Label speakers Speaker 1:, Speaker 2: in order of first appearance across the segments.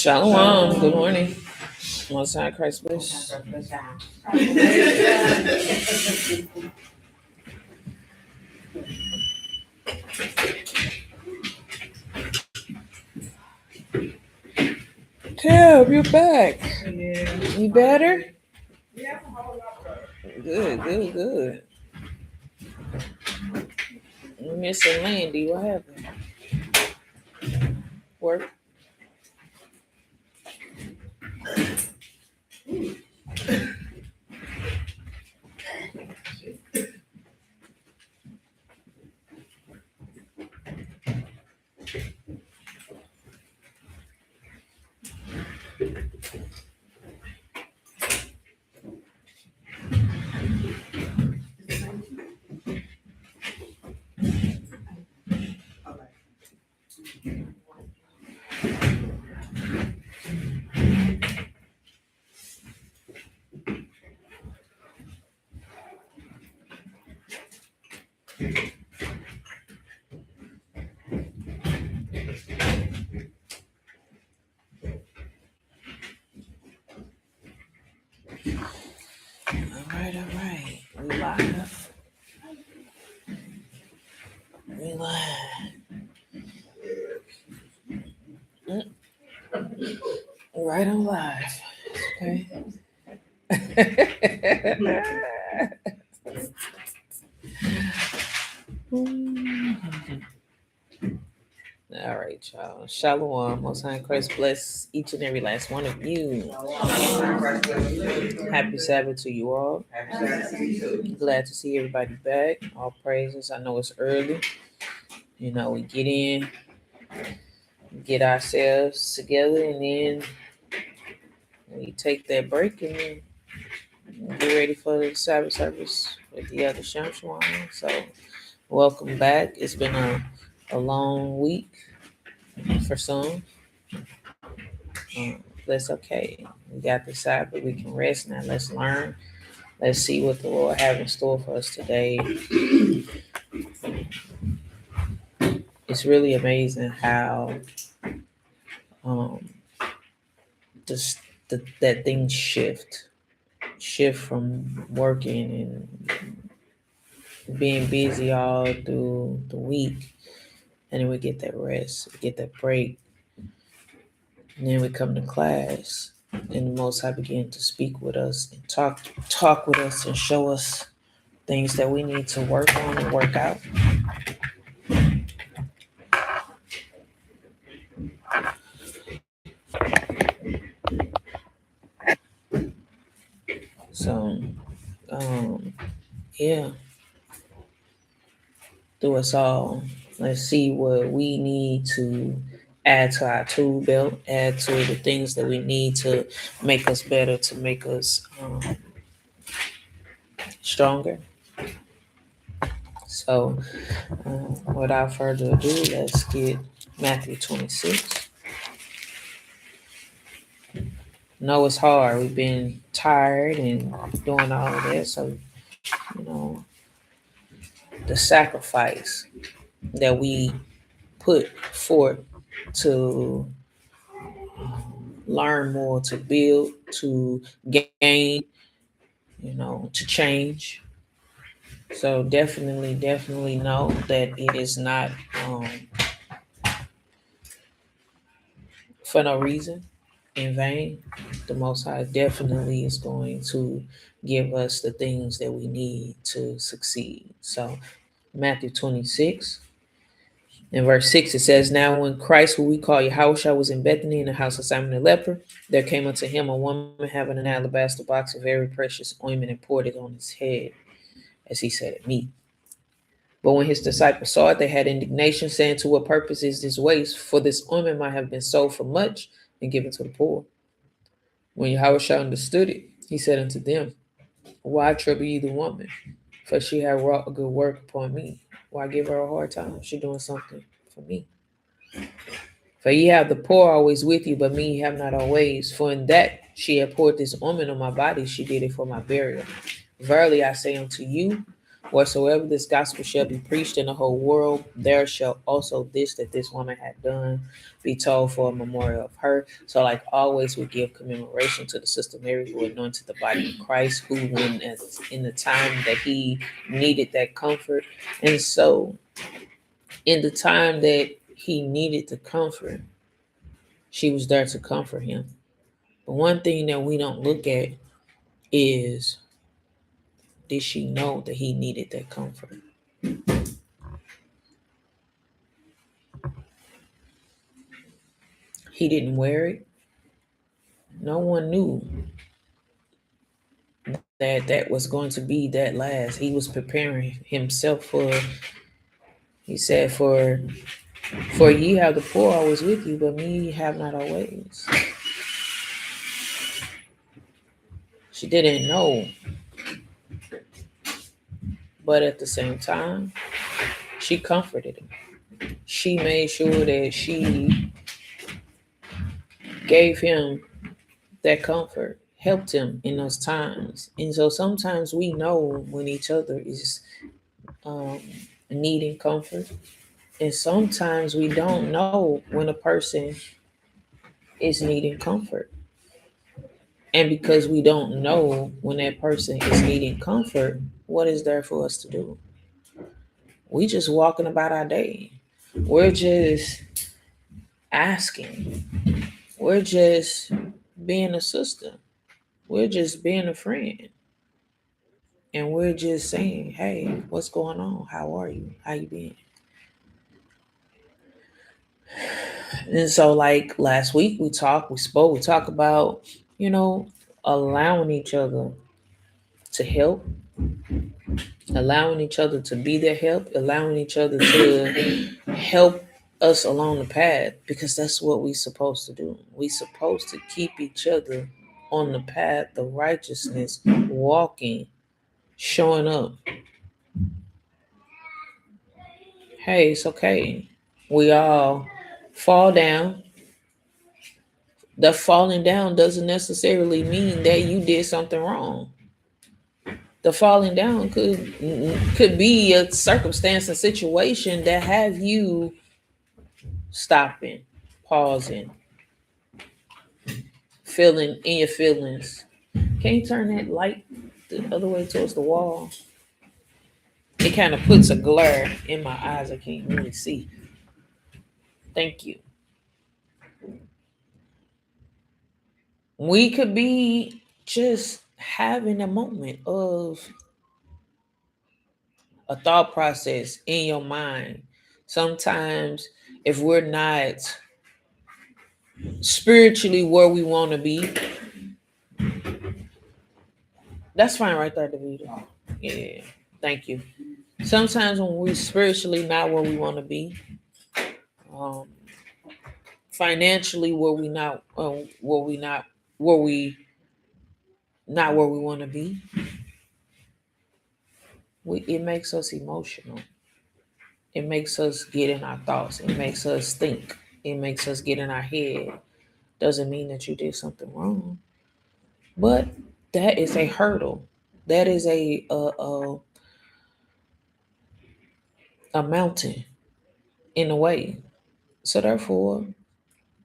Speaker 1: Shalom. Good morning. Most High Christ bless. Tab, you're back. You better? Good. You missing Landy. What happened? Work? All right. We live. Right on live. Okay. All right, y'all. Shalom. Most High Christ bless each and every last one of you. Happy Sabbath to you all. Glad to see everybody back. All praises. I know it's early. We get in, get ourselves together, and then we take that break and then get ready for the Sabbath service with the other Shamshwan. So, welcome back. It's been a long week for some. That's okay. We got the Sabbath. We can rest now. Let's learn. Let's see what the Lord has in store for us today. It's really amazing how that things shift from working and being busy all through the week, and then we get that rest, we get that break, and then we come to class, and the Most High begin to speak with us and talk with us and show us things that we need to work on and work out. So, yeah, through us all, let's see what we need to add to our tool belt, add to the things that we need to make us better, to make us stronger. So, without further ado, let's get Matthew 26. No, it's hard. We've been tired and doing all of that. So, the sacrifice that we put forth to learn more, to build, to gain, to change. So definitely know that it is not for no reason, in vain. The Most High definitely is going to give us the things that we need to succeed. So Matthew 26, in verse 6, it says, "Now when Christ, who we call Yahushua, was in Bethany in the house of Simon the leper, there came unto him a woman having an alabaster box of very precious ointment and poured it on his head, as he said at meat. But when his disciples saw it, they had indignation, saying, To what purpose is this waste? For this ointment might have been sold for much and given to the poor. When Yahushua understood it, he said unto them, Why trouble ye the woman? For she hath wrought a good work upon me. Why give her a hard time? She doing something for me. For ye have the poor always with you, but me ye have not always. For in that she had poured this ointment on my body, she did it for my burial. Verily I say unto you, Whatsoever this gospel shall be preached in the whole world, there shall also this that this woman had done be told for a memorial of her. So, like always, we give commemoration to the Sister Mary who anointed the body of Christ, who, when in the time that he needed that comfort, and so in the time that he needed the comfort, she was there to comfort him. But one thing that we don't look at is, did she know that he needed that comfort? He didn't wear it. No one knew that that was going to be that last. He was preparing himself for, he said, for ye have the poor always with you, but me ye have not always. She didn't know, but at the same time, she comforted him. She made sure that she gave him that comfort, helped him in those times. And so sometimes we know when each other is um, needing comfort, and sometimes we don't know when a person is needing comfort. And because we don't know when that person is needing comfort, what is there for us to do? We just walking about our day. We're just asking. We're just being a sister. We're just being a friend. And we're just saying, hey, what's going on? How are you? How you been? And so like last week we talked about, you know, allowing each other to help, allowing each other to be their help, allowing each other to help us along the path, because that's what we supposed to do. We supposed to keep each other on the path of righteousness, walking, showing up. Hey, it's okay. We all fall down. The falling down doesn't necessarily mean that you did something wrong. The falling down could be a circumstance, a situation that have you stopping, pausing, feeling in your feelings. Can you turn that light the other way towards the wall? It kind of puts a glare in my eyes. I can't really see. Thank you. We could be just having a moment of a thought process in your mind. Sometimes, if we're not spiritually where we want to be, that's fine right there, Davida. Yeah, thank you. Sometimes when we're spiritually not where we want to be, um, financially where we not where we want to be, it makes us emotional. It makes us get in our thoughts. It makes us think. It makes us get in our head. Doesn't mean that you did something wrong, but that is a hurdle. That is a mountain in a way. So therefore,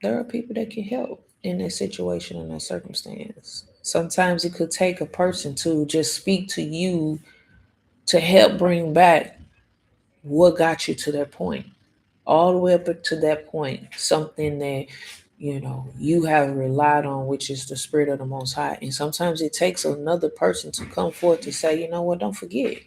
Speaker 1: there are people that can help in that situation, in that circumstance. Sometimes it could take a person to just speak to you to help bring back what got you to that point, all the way up to that point, something that you have relied on, which is the spirit of the Most High. And sometimes it takes another person to come forth to say, you know what, don't forget.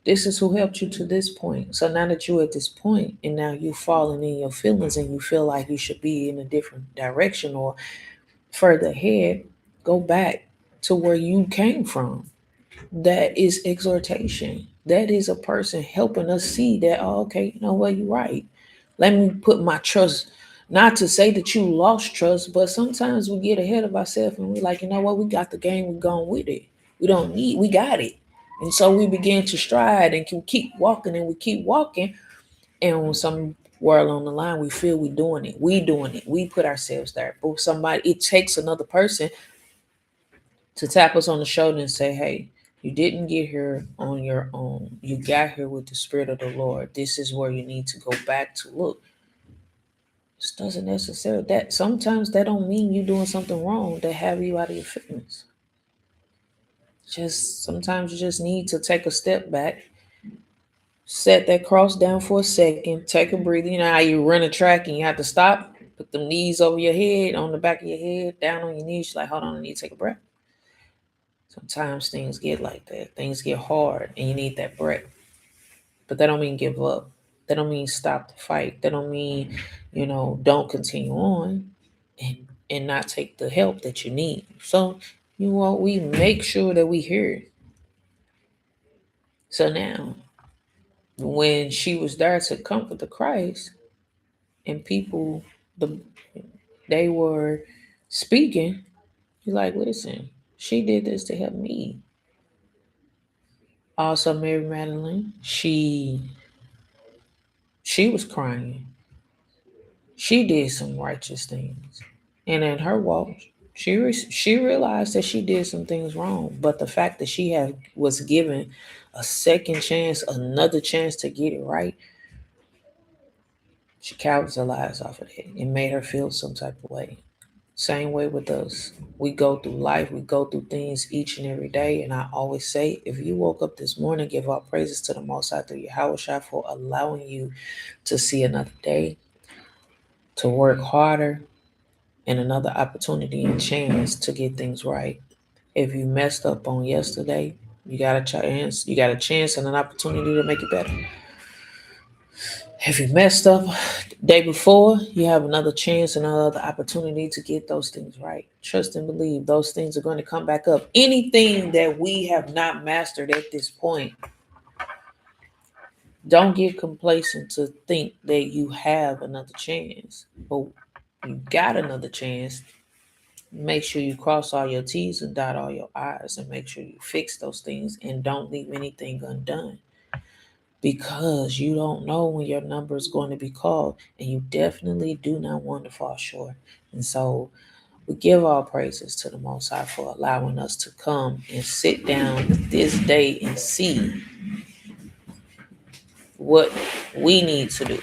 Speaker 1: This is who helped you to this point. So now that you're at this point and now you're falling in your feelings and you feel like you should be in a different direction or further ahead, go back to where you came from. That is exhortation. That is a person helping us see that, oh, okay, you know what, you're right. Let me put my trust, not to say that you lost trust, but sometimes we get ahead of ourselves and we're like, you know what, we got the game, we're going with it. We got it. And so we begin to stride and can keep walking and we keep walking. And when somewhere along the line, we feel we doing it. We doing it. We put ourselves there. But it takes another person to tap us on the shoulder and say, hey, You didn't get here on your own. You got here with the Spirit of the Lord. This is where you need to go back to look. This doesn't necessarily that sometimes that don't mean you doing something wrong that have you out of your fitness. Just sometimes you just need to take a step back, set that cross down for a second, take a breather. You know how you run a track and you have to stop, put the knees over your head, on the back of your head, down on your knees, like, hold on, I need to take a breath. Sometimes things get like that. Things get hard and you need that breath. But that don't mean give up. That don't mean stop the fight. That don't mean, don't continue on and not take the help that you need. So, we make sure that we hear it. So now, when she was there to comfort the Christ and people, the they were speaking, you're like, listen, she did this to help me. Also, Mary Magdalene, she was crying. She did some righteous things, and in her walk, she realized that she did some things wrong. But the fact that she was given a second chance, another chance to get it right, she capitalized off of it. It made her feel some type of way. Same way with us. We go through life, we go through things each and every day. And I always say, if you woke up this morning, give all praises to the Most High through Yahweh Shai for allowing you to see another day, to work harder, and another opportunity and chance to get things right. If you messed up on yesterday, you got a chance. You got a chance and an opportunity to make it better. If you messed up the day before, you have another chance and another opportunity to get those things right. Trust and believe those things are going to come back up. Anything that we have not mastered at this point, don't get complacent to think that you have another chance. But you got another chance. Make sure you cross all your T's and dot all your I's and make sure you fix those things and don't leave anything undone, because you don't know when your number is going to be called and you definitely do not want to fall short. And so we give all praises to the Most High for allowing us to come and sit down this day and see what we need to do,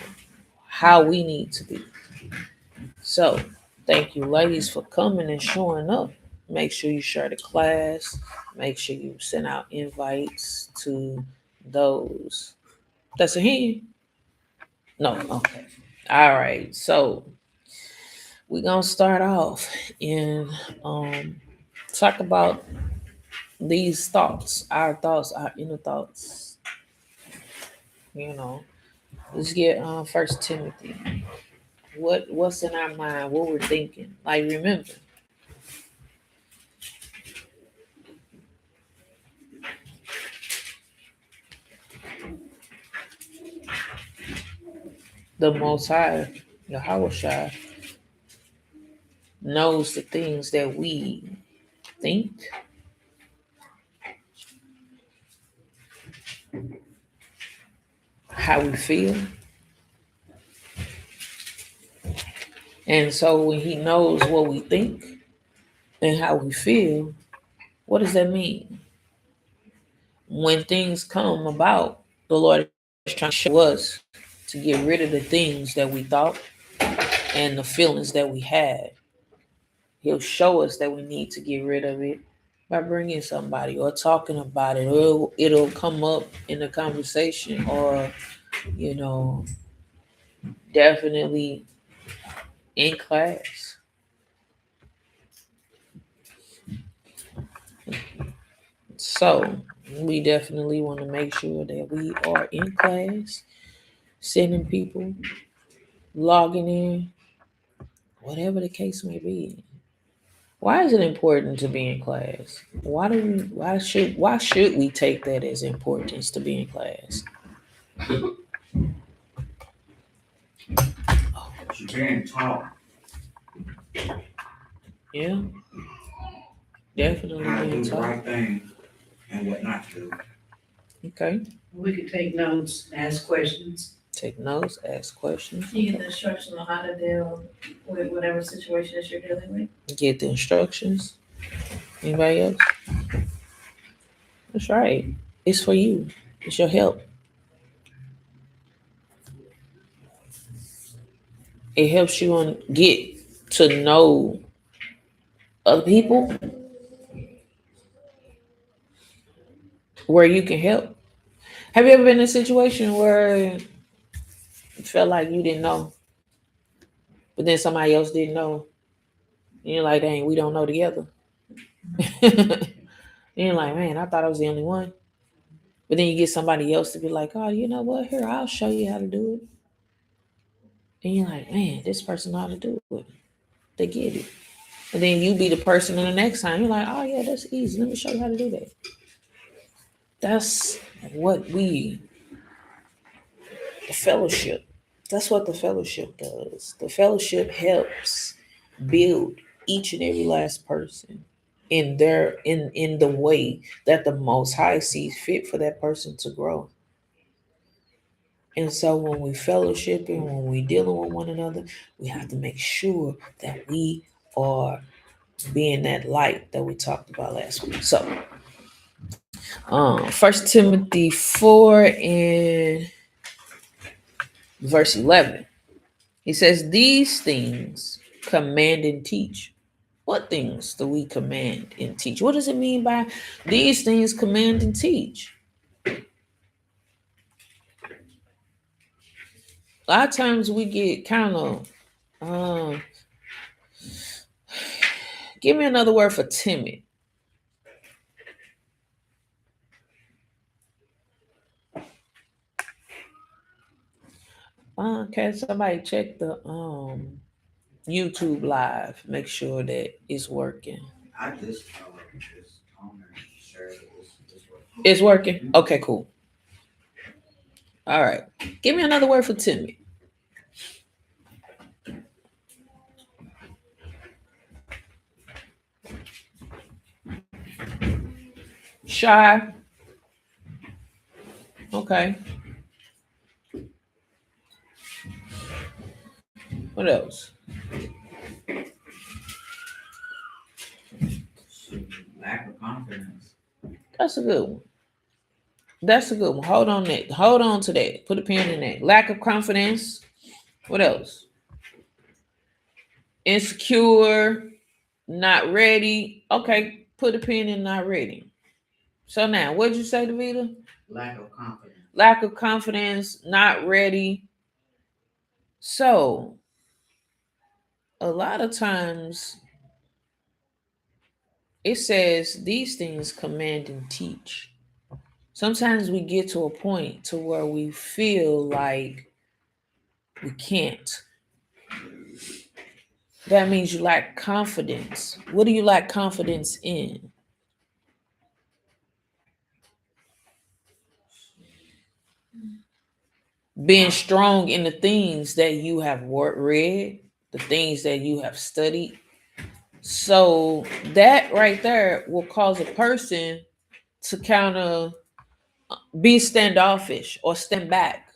Speaker 1: how we need to be. So thank you, ladies, for coming and showing up. Make sure you share the class. Make sure you send out invites to those. That's a hand. No, okay. All right. So we're gonna start off and talk about these thoughts, our inner thoughts. You know, let's get First Timothy. What's in our mind? What we're thinking? Like, remember, the Most High, Yahweh Shai, knows the things that we think, how we feel. And so when he knows what we think and how we feel, what does that mean? When things come about, the Lord is trying to show us to get rid of the things that we thought and the feelings that we had. He'll show us that we need to get rid of it by bringing somebody or talking about it, or it'll come up in the conversation, or, you know, definitely in class. So we definitely want to make sure that we are in class, sending people, logging in, whatever the case may be. Why is it important to be in class? Why should we take that as importance to be in class?
Speaker 2: You're being taught
Speaker 1: Yeah, definitely
Speaker 2: how to do
Speaker 1: being
Speaker 2: the
Speaker 1: taught.
Speaker 2: right thing and what not to do.
Speaker 1: Okay.
Speaker 3: We could take notes, ask questions.
Speaker 1: Take notes, ask questions.
Speaker 3: You get the instruction on how to deal with whatever situation that you're dealing with.
Speaker 1: Get the instructions. Anybody else? That's right. It's for you. It's your help. It helps you on get to know other people where you can help. Have you ever been in a situation where you felt like you didn't know, but then somebody else didn't know? And you're like, dang, we don't know together. And you're like, man, I thought I was the only one. But then you get somebody else to be like, oh, you know what? Here, I'll show you how to do it. And you're like, man, this person know how to do it. They get it. And then you be the person in the next time. You're like, oh, yeah, that's easy. Let me show you how to do that. That's what the fellowship. That's what the fellowship does. The fellowship helps build each and every last person in the way that the most high sees fit for that person to grow. And so when we fellowship and when we dealing with one another, we have to make sure that we are being that light that we talked about last week. So First Timothy 4 and verse 11. He says, these things command and teach. What things do we command and teach? What does it mean by these things command and teach? A lot of times we get kind of, give me another word for timid. Can somebody check the YouTube live? Make sure that it's working.
Speaker 2: I just on there and share this way.
Speaker 1: It's working? Okay, cool. All right. Give me another word for timid. Shy. Okay. What else?
Speaker 2: Lack of confidence.
Speaker 1: That's a good one. That's a good one. Hold on that. Hold on to that. Put a pin in that. Lack of confidence. What else? Insecure. Not ready. Okay. Put a pin in not ready. So now, what did you say, Davida?
Speaker 2: Lack of confidence.
Speaker 1: Lack of confidence. Not ready. So, a lot of times it says these things command and teach. Sometimes we get to a point to where we feel like we can't. That means you lack confidence. What do you lack confidence in? Being strong in the things that you have read, the things that you have studied. So that right there will cause a person to kind of be standoffish or stand back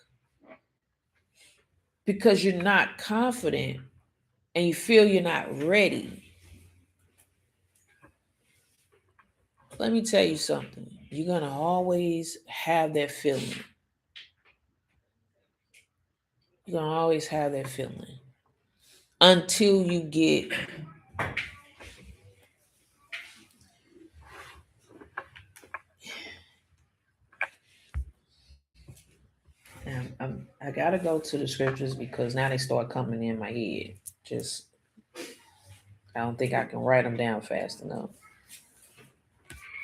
Speaker 1: because you're not confident and you feel you're not ready. Let me tell you something. You're going to always have that feeling. You're going to always have that feeling until you get I gotta go to the scriptures because now they start coming in my head. Just I don't think I can write them down fast enough.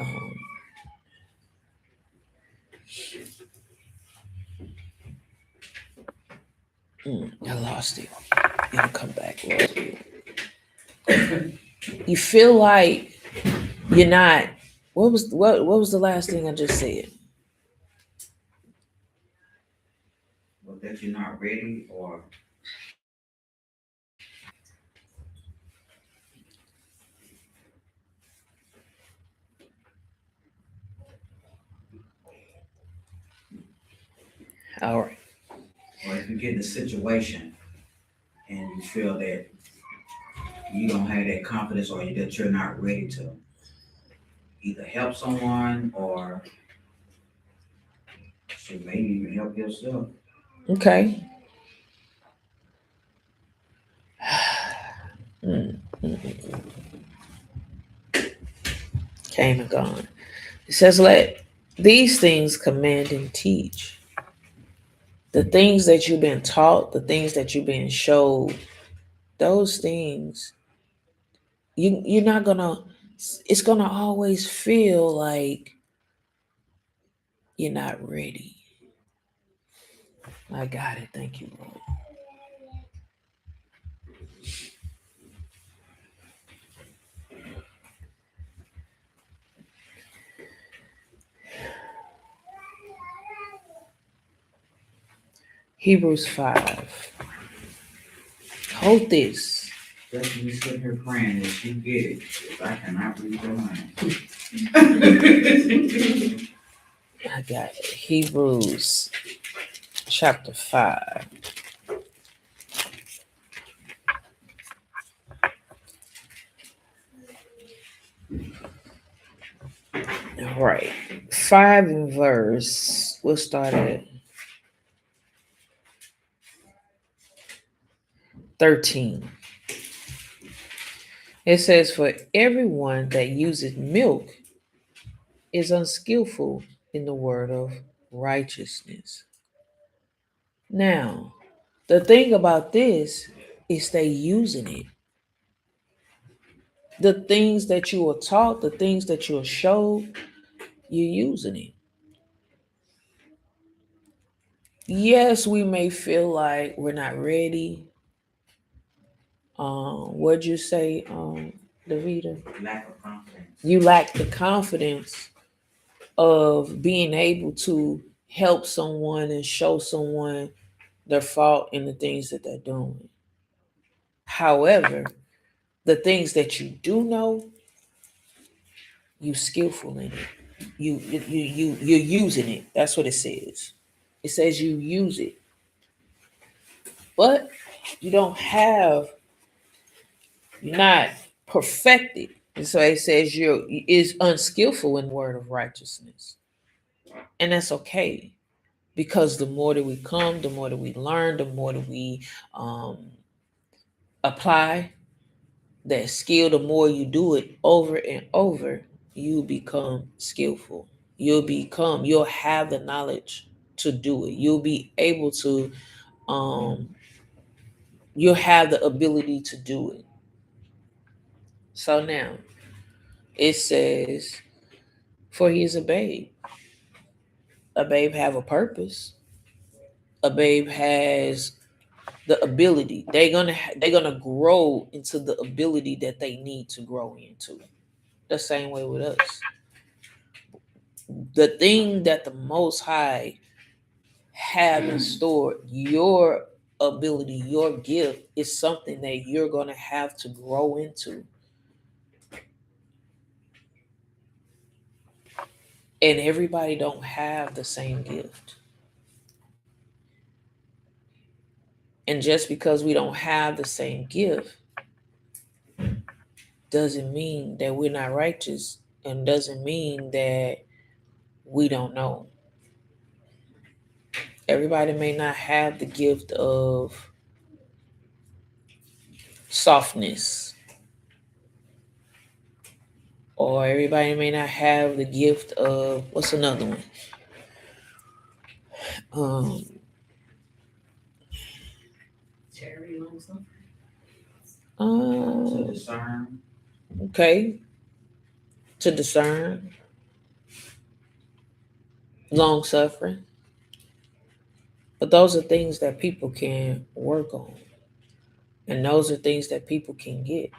Speaker 1: Um, I lost it. It'll come back. You feel like you're not. What was the last thing I just said?
Speaker 2: Well, that you're not ready or
Speaker 1: All right.
Speaker 2: or if you get in a situation and you feel that you don't have that confidence or that you're not ready to either help someone or should maybe even help yourself.
Speaker 1: Okay. Mm, mm, mm. Came and gone. It says, let these things command and teach. The things that you've been taught, the things that you've been showed, those things, you're not gonna, it's gonna always feel like you're not ready. I got it. Thank you, Lord. Hebrews 5. Hold this.
Speaker 2: Just me sitting here praying that you get it, if I cannot read your mind.
Speaker 1: I got it. Hebrews chapter 5. All right. 5 in verse. We'll start at 13. It says, for everyone that uses milk is unskillful in the word of righteousness. Now, the thing about this is they using it. The things that you are taught, the things that you're showed, you're using it. Yes, we may feel like we're not ready. What'd you say, Davida?
Speaker 2: Lack of confidence.
Speaker 1: You lack the confidence of being able to help someone and show someone their fault in the things that they're doing. However, the things that you do know, you skillful in it. You're using it. That's what it says. It says you use it, but you don't have. You're not perfected. And so it says you're is unskillful in word of righteousness, and that's okay because the more that we come, the more that we learn, the more that we um, apply that skill, the more you do it over and over, you become skillful. You'll have the knowledge to do it. You'll be able to, um, you'll have the ability to do it. So now it says, for he is a babe. A babe have a purpose. A babe has the ability. They're gonna grow into the ability that they need to grow into. The same way with us. The thing that the Most High have in store, your ability, your gift is something that you're going to have to grow into. And everybody don't have the same gift. And just because we don't have the same gift doesn't mean that we're not righteous and doesn't mean that we don't know. Everybody may not have the gift of softness, or everybody may not have the gift of what's another one? Um,
Speaker 3: Charity long suffering.
Speaker 2: To
Speaker 1: uh,
Speaker 2: discern.
Speaker 1: okay, to discern, long suffering, but those are things that people can work on, and those are things that people can get.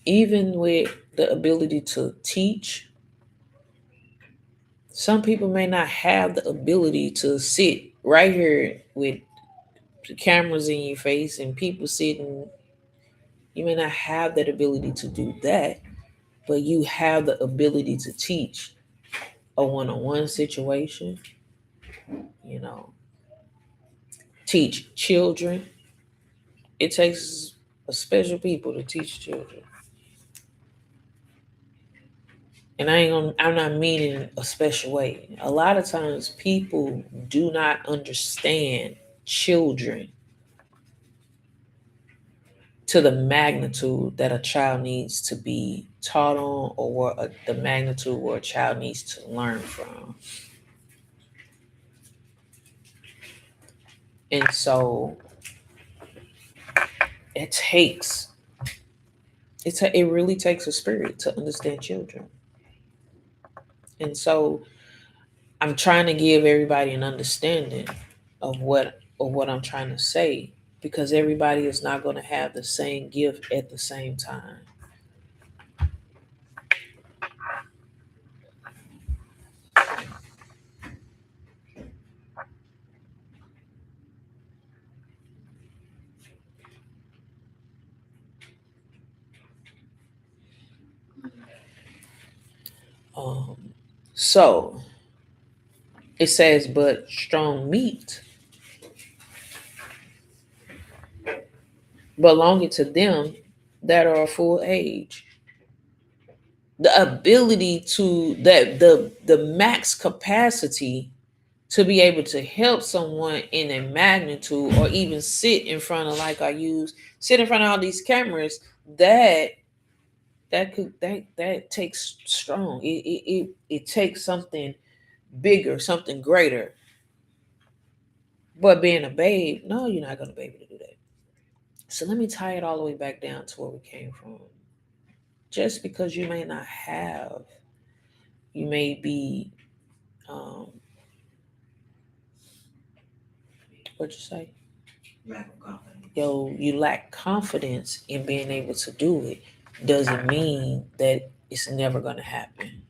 Speaker 1: Even with the ability to teach, some people may not have the ability to sit right here with the cameras in your face and people sitting. You may not have that ability to do that, but you have the ability to teach a one-on-one situation, you know, teach children. It takes a special people to teach children. And I'm not meaning a special way. A lot of times people do not understand children to the magnitude that a child needs to be taught on, or the magnitude where a child needs to learn from. And so it takes it really takes a spirit to understand children. And so I'm trying to give everybody an understanding of what I'm trying to say, because everybody is not going to have the same gift at the same time. So it says, but strong meat belonging to them that are full age. The ability to that the max capacity to be able to help someone in a magnitude, or even sit in front of, like I use, sit in front of all these cameras, that takes strong. It takes something bigger, something greater. But being a babe, no, you're not gonna be able to do that. So let me tie it all the way back down to where we came from. Just because you may not have, you may be, um, what'd you say?
Speaker 2: Lack of confidence.
Speaker 1: You lack confidence in being able to do it, doesn't mean that it's never going to happen.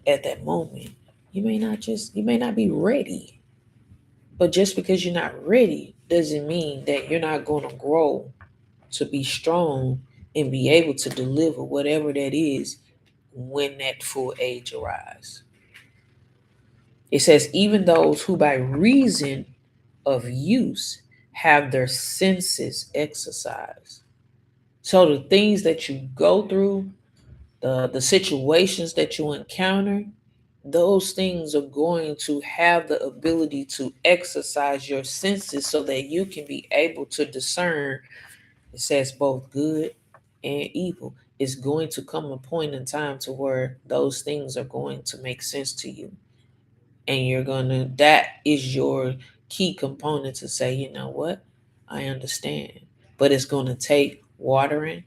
Speaker 1: At that moment, you may not be ready. But just because you're not ready doesn't mean that you're not going to grow to be strong and be able to deliver whatever that is when that full age arrives. It says, even those who by reason of use have their senses exercised. So the things that you go through, the situations that you encounter, those things are going to have the ability to exercise your senses so that you can be able to discern. It says both good and evil. It's going to come a point in time to where those things are going to make sense to you. And that is your key component to say, you know what? I understand. But it's going to take watering.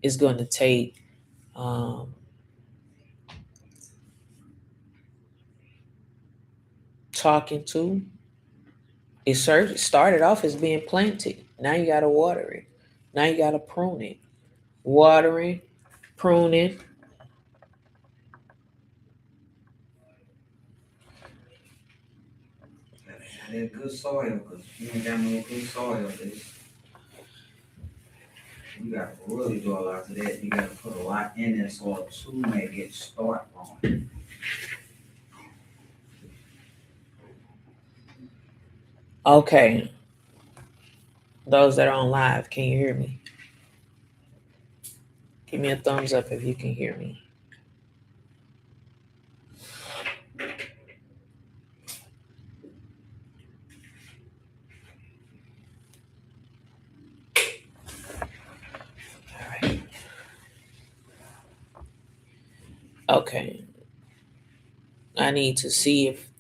Speaker 1: It's going to take um, talking to. Started off as being planted. Now you got to water it. Now you got to prune it. Watering, pruning.
Speaker 2: Gotta have that good soil, cause if you ain't got no good soil, you gotta really do a lot to that. You gotta put a lot in that soil to make it start growing.
Speaker 1: Okay. Those that are on live, can you hear me? Give me a thumbs up if you can hear me. All right. Okay. I need to see if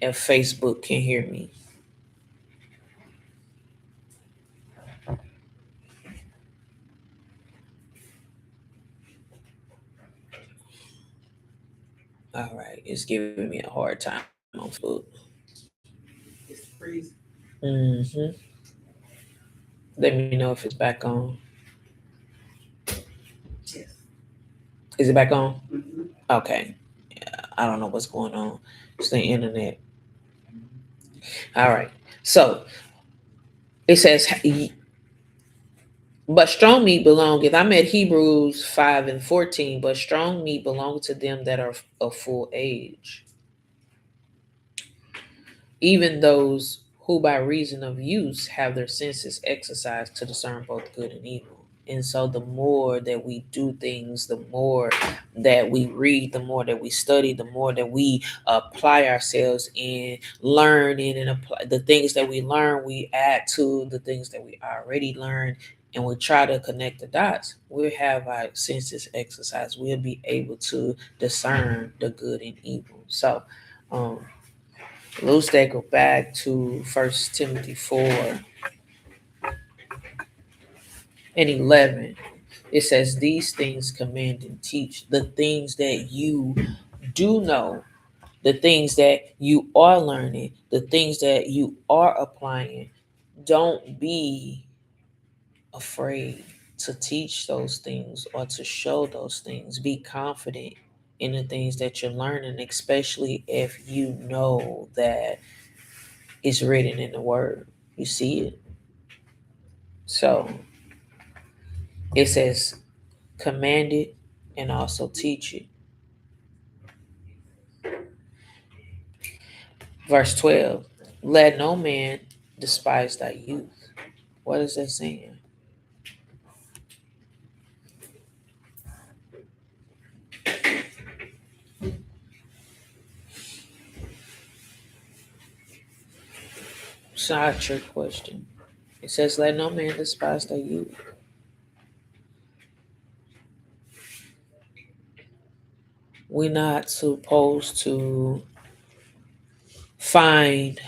Speaker 1: Facebook can hear me. All right. It's giving me a hard time on Facebook.
Speaker 2: It's freezing.
Speaker 1: Mm-hmm. Let me know if it's back on.
Speaker 2: Yes.
Speaker 1: Is it back on?
Speaker 2: Mm-hmm.
Speaker 1: Okay. I don't know what's going on. It's the internet. All right. So it says, but strong meat belongeth. I'm at Hebrews 5 and 14. But strong meat belongeth to them that are of full age, even those who by reason of use have their senses exercised to discern both good and evil. And so the more that we do things, the more that we read, the more that we study, the more that we apply ourselves in learning and apply the things that we learn, we add to the things that we already learned, and we try to connect the dots. We'll have our senses exercise. We'll be able to discern the good and evil. So, let's go back to 1 Timothy 4:11. It says, "These things command and teach, the things that you do know, the things that you are learning, the things that you are applying. Don't be afraid to teach those things or to show those things. Be confident in the things that you're learning, especially if you know that it's written in the word. You see it." So it says, "Command it and also teach it." Verse 12, "Let no man despise thy youth." What is that saying? It's not a trick question. It says, "Let no man despise thy youth." We're not supposed to find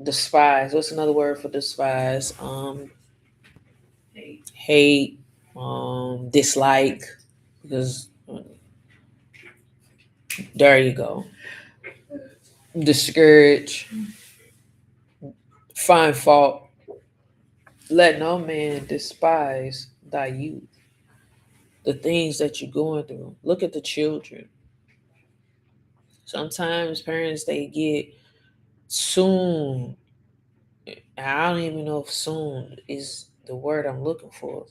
Speaker 1: despise. What's another word for despise? Hate, dislike. Because there you go. Discourage, find fault. Let no man despise thy youth. The things that you're going through. Look at the children. Sometimes parents they get soon. I don't even know if soon is the word I'm looking for.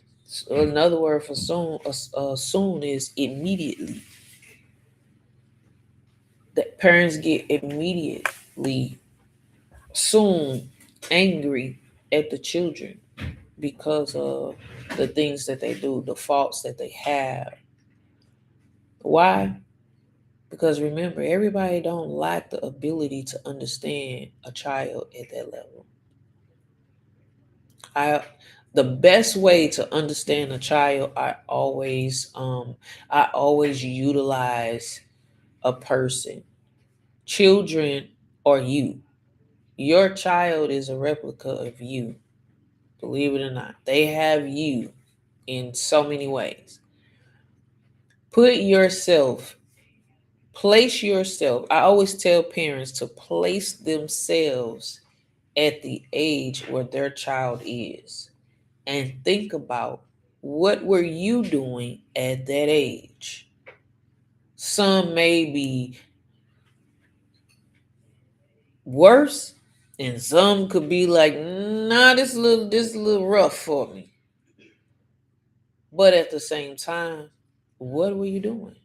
Speaker 1: Another word for soon, soon is immediately. That parents get immediately soon angry at the children because of the things that they do, the faults that they have. Why? Because remember, everybody don't lack the ability to understand a child at that level. I the best way to understand a child, I always utilize a person. Children are you. Your child is a replica of you. Believe it or not. They have you in so many ways. Put yourself, place yourself. I always tell parents to place themselves at the age where their child is and think about what were you doing at that age. Some may be worse and some could be like, nah, this a little rough for me. But at the same time, what were you doing?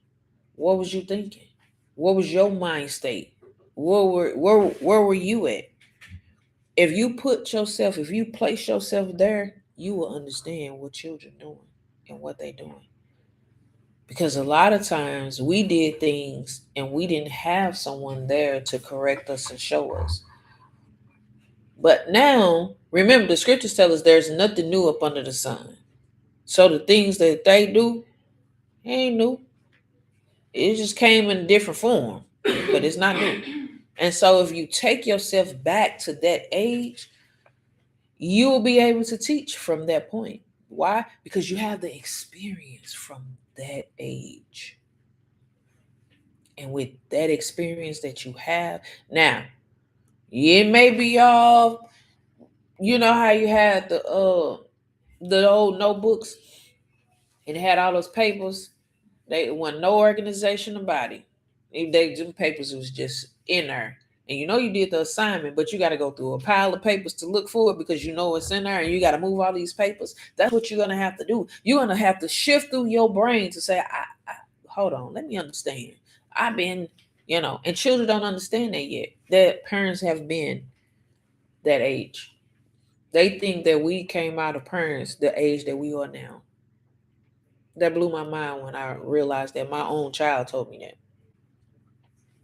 Speaker 1: What was you thinking? What was your mind state? Where were you at? If you place yourself there, you will understand what children doing and what they doing. Because a lot of times we did things and we didn't have someone there to correct us and show us. But now, remember, the scriptures tell us there's nothing new up under the sun. So the things that they do ain't new. It just came in a different form, but it's not new. And so if you take yourself back to that age, you will be able to teach from that point. Why? Because you have the experience from that age. And with that experience that you have, now, it may be all, you know how you had the old notebooks and it had all those papers. They wasn't no organization or body. Them papers was just in there. And you know you did the assignment, but you got to go through a pile of papers to look for it because you know it's in there and you got to move all these papers. That's what you're going to have to do. You're going to have to shift through your brain to say, hold on, let me understand. I've been, and children don't understand that yet. Their parents have been that age. They think that we came out of parents the age that we are now. That blew my mind when I realized that my own child told me that.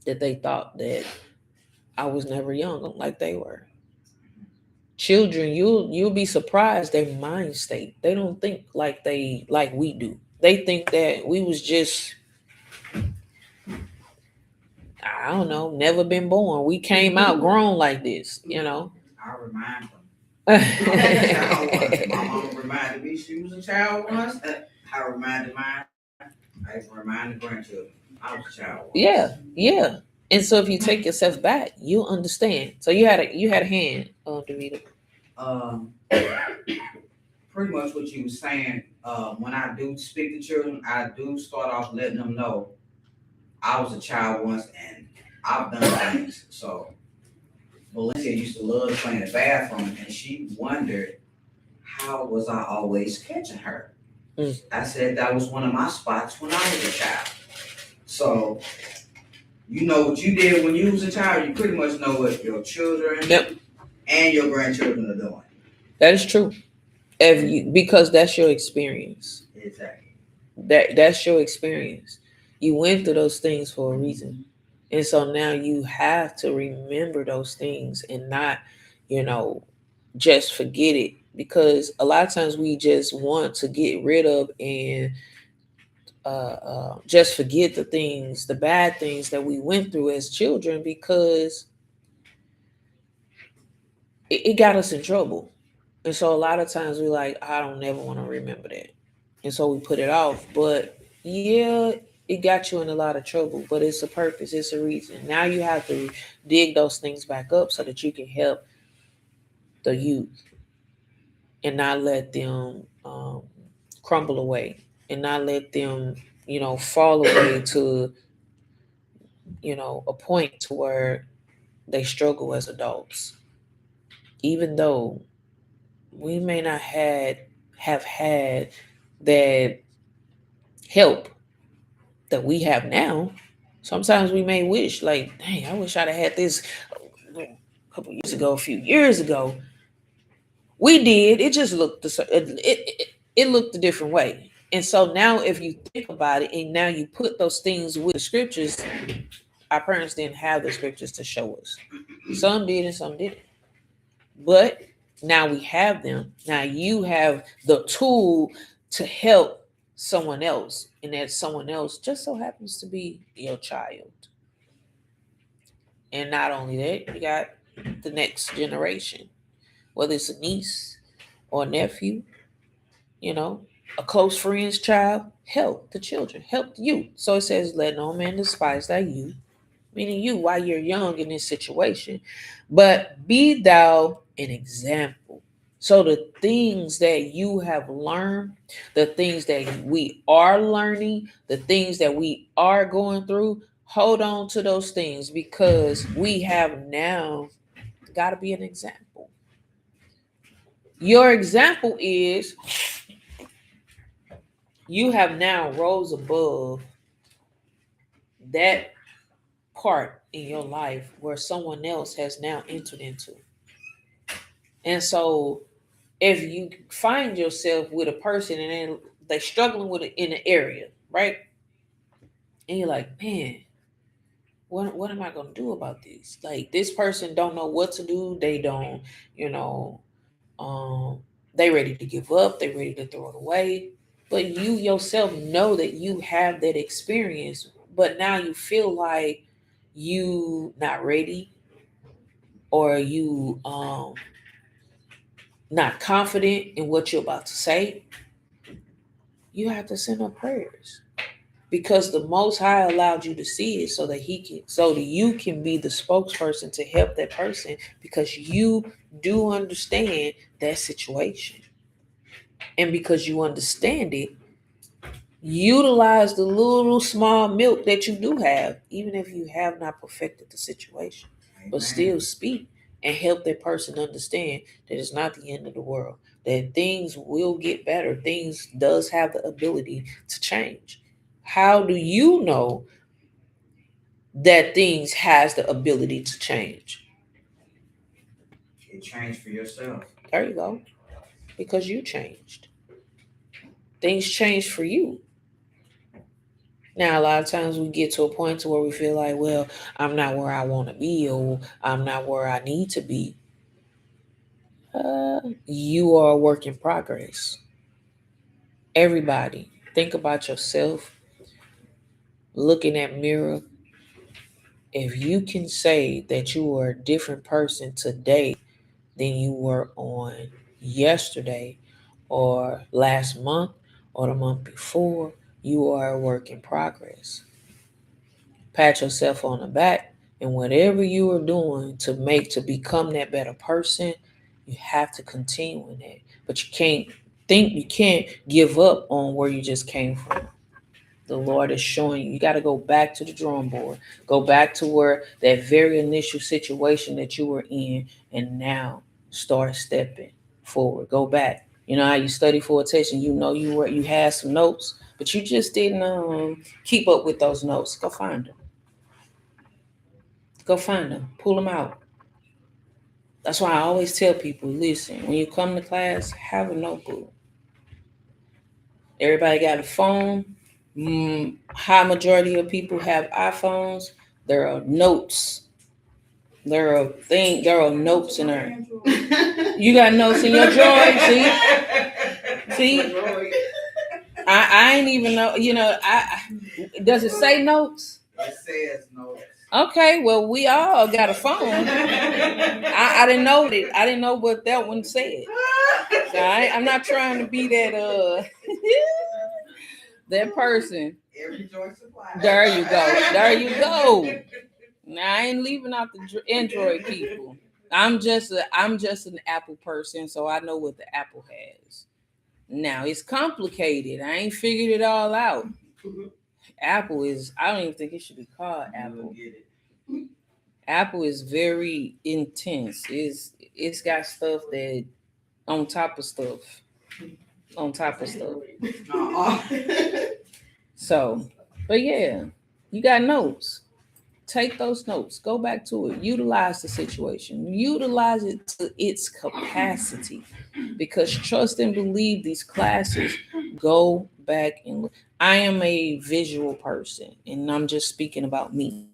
Speaker 1: That they thought that I was never young like they were. Children, you'll be surprised their mind state. They don't think like we do. They think that we was just, I don't know, never been born. We came out grown like this.
Speaker 2: I remind them. I was a child once. My
Speaker 1: Yeah,
Speaker 2: mama reminded me she was a child once. I reminded mine. I remind the grandchildren. I was a child once.
Speaker 1: yeah. And so if you take yourself back, you'll understand. So you had a hand, Davida.
Speaker 2: Um, pretty much what you were saying. When I do speak to children, I do start off letting them know I was a child once and I've done things. So Valencia used to love to play in the bathroom, and she wondered how was I always catching her.
Speaker 1: Mm.
Speaker 2: I said that was one of my spots when I was a child. So you know what you did when you was a child, you pretty much know what your children
Speaker 1: Yep,
Speaker 2: and your grandchildren are doing.
Speaker 1: that is true. Because that's your experience.
Speaker 2: Exactly.
Speaker 1: That's your experience. You went through those things for a reason. And so now you have to remember those things and not, you know, just forget it. Because a lot of times we just want to get rid of and just forget the things, the bad things that we went through as children because it got us in trouble. And so a lot of times we like, I don't never want to remember that. And so we put it off. But yeah, it got you in a lot of trouble, but it's a purpose, it's a reason. Now you have to dig those things back up so that you can help the youth and not let them crumble away and not let them, fall away to, a point to where they struggle as adults. Even though we may not have had that help that we have now. Sometimes we may wish, like, dang, I wish I'd have had this a couple years ago, a few years ago. We did. It just looked it looked a different way. And so now, if you think about it, and now you put those things with the scriptures, our parents didn't have the scriptures to show us. Some did and some didn't. But now we have them. Now you have the tool to help someone else, and that someone else just so happens to be your child. And not only that, you got the next generation, whether it's a niece or a nephew, you know, a close friend's child. Help the children, help you. So it says, let no man despise thy youth, meaning you while you're young in this situation, but be thou an example. So the things that you have learned, the things that we are learning, the things that we are going through, hold on to those things because we have now got to be an example. Your example is you have now rose above that part in your life where someone else has now entered into. And so if you find yourself with a person and then they're struggling with it in an area, right? And you're like, man, what am I gonna do about this? Like this person don't know what to do. They don't, you know, um, they ready to give up, they ready to throw it away. But you yourself know that you have that experience, but now you feel like you not ready or you not confident in what you're about to say, you have to send up prayers because the Most High allowed you to see it so that you can be the spokesperson to help that person because you do understand that situation, and because you understand it, utilize the little small milk that you do have, even if you have not perfected the situation, but still
Speaker 2: Amen.
Speaker 1: speak and help that person understand that it's not the end of the world, that things will get better, things does have the ability to change. How do you know that things has the ability to change?
Speaker 2: It changed for yourself.
Speaker 1: There you go. Because you changed. Things changed for you. Now, a lot of times we get to a point to where we feel like, well, I'm not where I want to be, or I'm not where I need to be. You are a work in progress. Everybody, think about yourself. Look in that mirror. If you can say that you are a different person today than you were on yesterday, or last month, or the month before, you are a work in progress. Pat yourself on the back, and whatever you are doing to become that better person, you have to continue in that. But you can't give up on where you just came from. The Lord is showing you. You got to go back to the drawing board. Go back to where that very initial situation that you were in, and now start stepping forward. Go back. You know how you study for a test, and you had some notes, but you just didn't keep up with those notes. Go find them. Go find them. Pull them out. That's why I always tell people, listen, when you come to class, have a notebook. Everybody got a phone. High majority of people have iPhones. There are notes. There are notes in there. You got notes in your Droid. See? I ain't even know. Does it say notes?
Speaker 2: It says notes.
Speaker 1: Okay, well, we all got a phone. I didn't know that. I didn't know what that one said. So I'm not trying to be that that person.
Speaker 2: Every joy supply.
Speaker 1: There you go. There you go. Now I ain't leaving out the Android people. I'm just an Apple person, so I know what the Apple has. Now it's complicated. I ain't figured it all out. Apple is, I don't even think it should be called Apple. Apple is very intense. It's got stuff that on top of stuff. On top of stuff. So, but yeah, you got notes. Take those notes. Go back to it. Utilize the situation. Utilize it to its capacity. Because trust and believe, these classes, go back and look. I am a visual person, and I'm just speaking about me.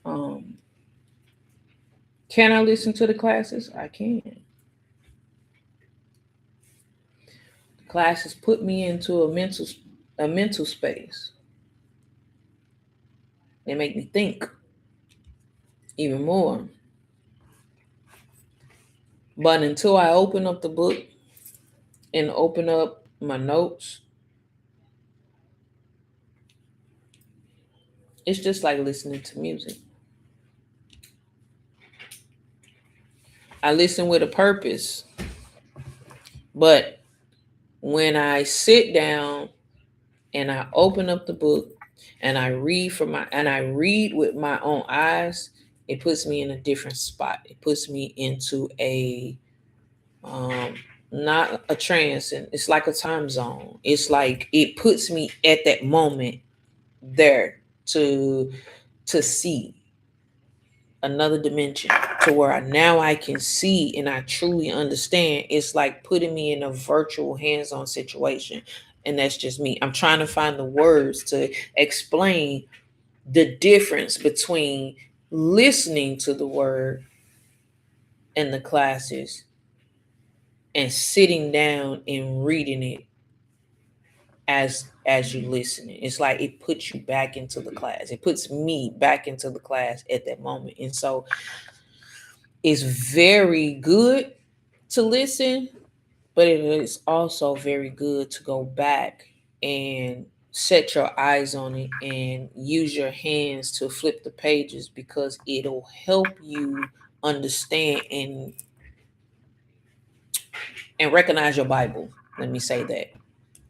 Speaker 1: Can I listen to the classes? I can. The classes put me into a mental space. They make me think even more. But until I open up the book and open up my notes, it's just like listening to music. I listen with a purpose. But when I sit down and I open up the book and I read with my own eyes, it puts me in a different spot. It puts me into a not a trance, and it's like a time zone. It's like it puts me at that moment there to see another dimension, to where I can see and I truly understand. It's like putting me in a virtual hands-on situation. And that's just me. I'm trying to find the words to explain the difference between listening to the word in the classes and sitting down and reading it as you listen. It's like it puts you back into the class. It puts me back into the class at that moment. And so it's very good to listen, but it is also very good to go back and set your eyes on it and use your hands to flip the pages, because it'll help you understand and recognize your Bible. Let me say that.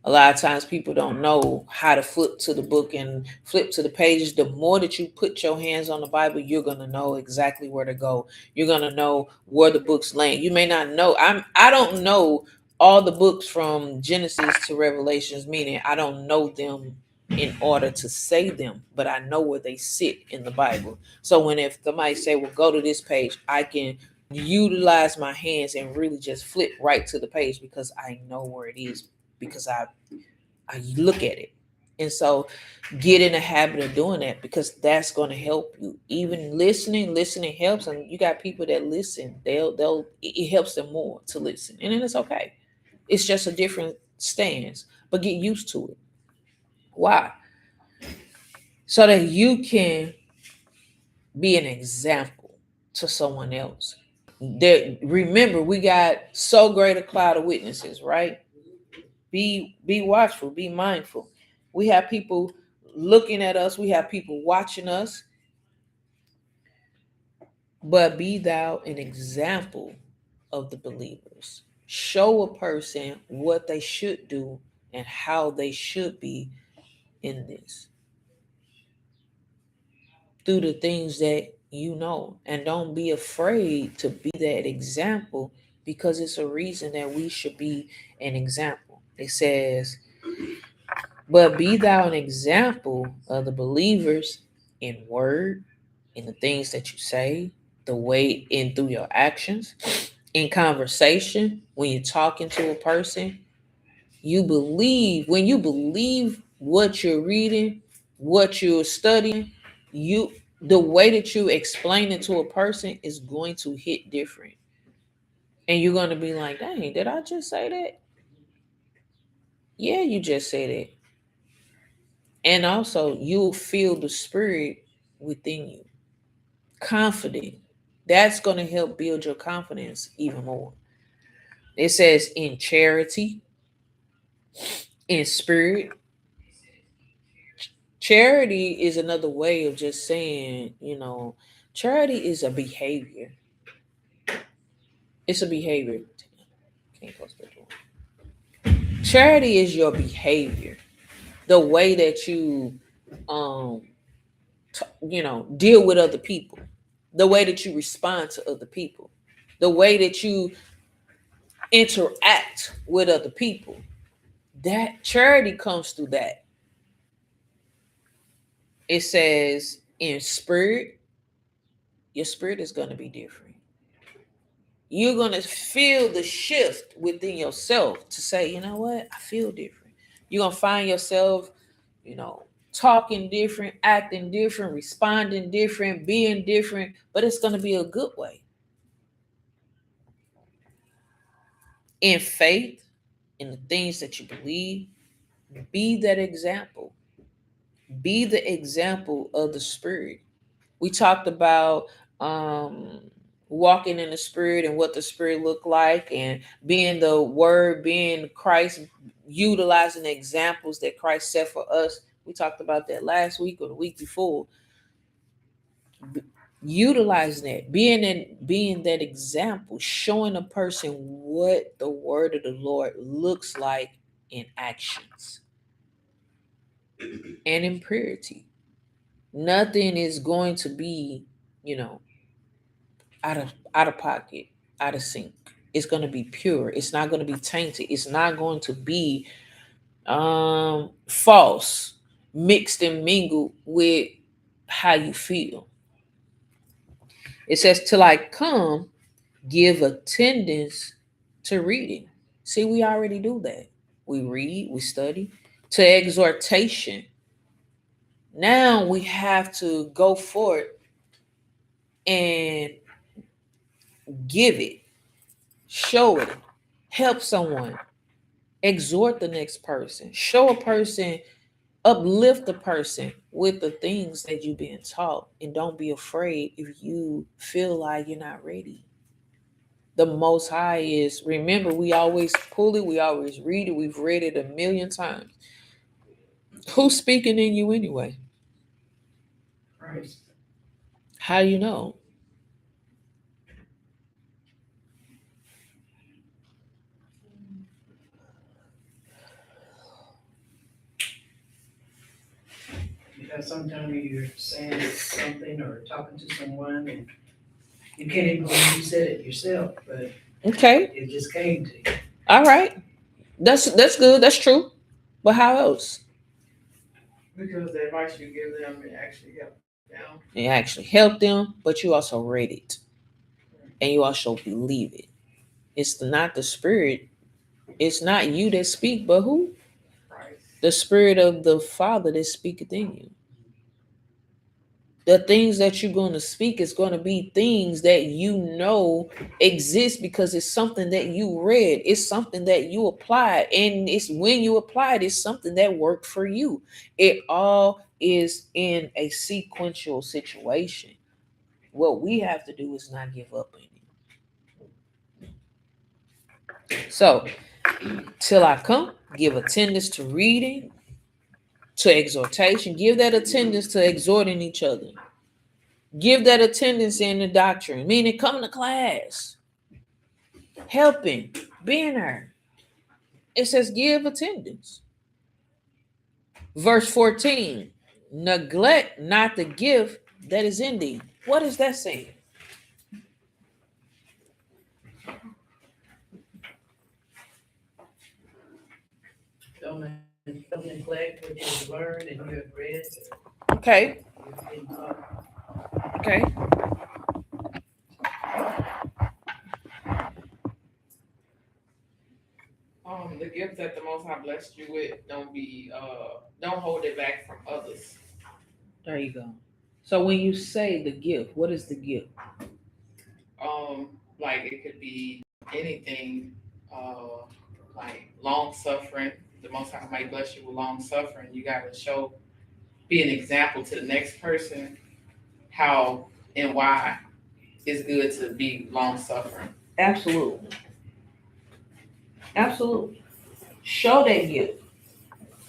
Speaker 1: A lot of times people don't know how to flip to the book and flip to the pages. The more that you put your hands on the Bible, you're going to know exactly where to go. You're going to know where the books land. You may not know. I don't know all the books from Genesis to Revelations, meaning I don't know them in order to say them, but I know where they sit in the Bible. So if somebody say, well, go to this page, I can utilize my hands and really just flip right to the page because I know where it is because I look at it. And so get in the habit of doing that because that's going to help you. Even listening helps, and you got people that listen. They'll it helps them more to listen, and then it's okay. It's just a different stance, but get used to it. Why? So that you can be an example to someone else. That remember, we got so great a cloud of witnesses, right? Be watchful, be mindful. We have people looking at us, we have people watching us, but be thou an example of the believers. Show a person what they should do and how they should be in this through the things that you know. And don't be afraid to be that example because it's a reason that we should be an example. It says, but be thou an example of the believers in word, in the things that you say, the way in through your actions, in conversation, when you're talking to a person, when you believe what you're reading, what you're studying, you the way that you explain it to a person is going to hit different. And you're going to be like, dang, did I just say that? Yeah, you just said it. And also, you'll feel the spirit within you, confident. That's going to help build your confidence even more. It says in charity, in spirit. Charity is another way of just saying, charity is a behavior. It's a behavior. Can't close the door. Charity is your behavior, the way that you, um, deal with other people, the way that you respond to other people, the way that you interact with other people. That charity comes through that. It says in spirit, your spirit is going to be different. You're going to feel the shift within yourself to say, you know what, I feel different. You're going to find yourself, talking different, acting different, responding different, being different, but it's going to be a good way. In faith, in the things that you believe, be that example. Be the example of the spirit. We talked about walking in the spirit and what the spirit looked like and being the word, being Christ, utilizing the examples that Christ set for us. We talked about that last week or the week before. Utilizing that, being that example, showing a person what the word of the Lord looks like in actions and in purity. Nothing is going to be, out of pocket, out of sync. It's going to be pure. It's not going to be tainted. It's not going to be false, mixed and mingled with how you feel. It says, till I come, give attendance to reading. See, we already do that. We read, we study. To exhortation. Now we have to go forth and give it, show it, help someone, exhort the next person, show a person, uplift the person with the things that you've been taught. And don't be afraid if you feel like you're not ready. The Most High is, remember, we always pull it, we always read it, we've read it a million times. Who's speaking in you anyway?
Speaker 4: Christ.
Speaker 1: How do you know?
Speaker 4: Because sometimes you're saying something or talking to someone and you can't even believe you said it yourself, but
Speaker 1: Okay,
Speaker 4: it just came to you.
Speaker 1: all right. That's good. That's true. But how else?
Speaker 5: Because the advice you give them, it actually helps them.
Speaker 1: You actually help them, but you also read it. and you also believe it. It's not the spirit. It's not you that speak, but who?
Speaker 5: Right.
Speaker 1: The spirit of the Father that speaketh in you. The things that you're going to speak is going to be things that you know exist because it's something that you read. It's something that you applied. And it's when you applied, it's something that worked for you. It all is in a sequential situation. What we have to do is not give up in it. So, till I come, give attendance to reading, to exhortation. Give that attendance to exhorting each other. Give that attendance in the doctrine, meaning come to class, helping, being there. It says give attendance. Verse 14, neglect not the gift that is in thee. What is that saying?
Speaker 4: Don't neglect what you've learned and you have read.
Speaker 1: Okay,
Speaker 4: You've been taught.
Speaker 1: okay.
Speaker 5: The gift that the Most High blessed you with, don't hold it back from others.
Speaker 1: There you go. So when you say the gift, what is the gift?
Speaker 5: Like it could be anything, like long suffering. The Most High might bless you with long suffering. You got to be an example to the next person how and why it's good to be long suffering.
Speaker 1: Absolutely. Absolutely. Show that gift.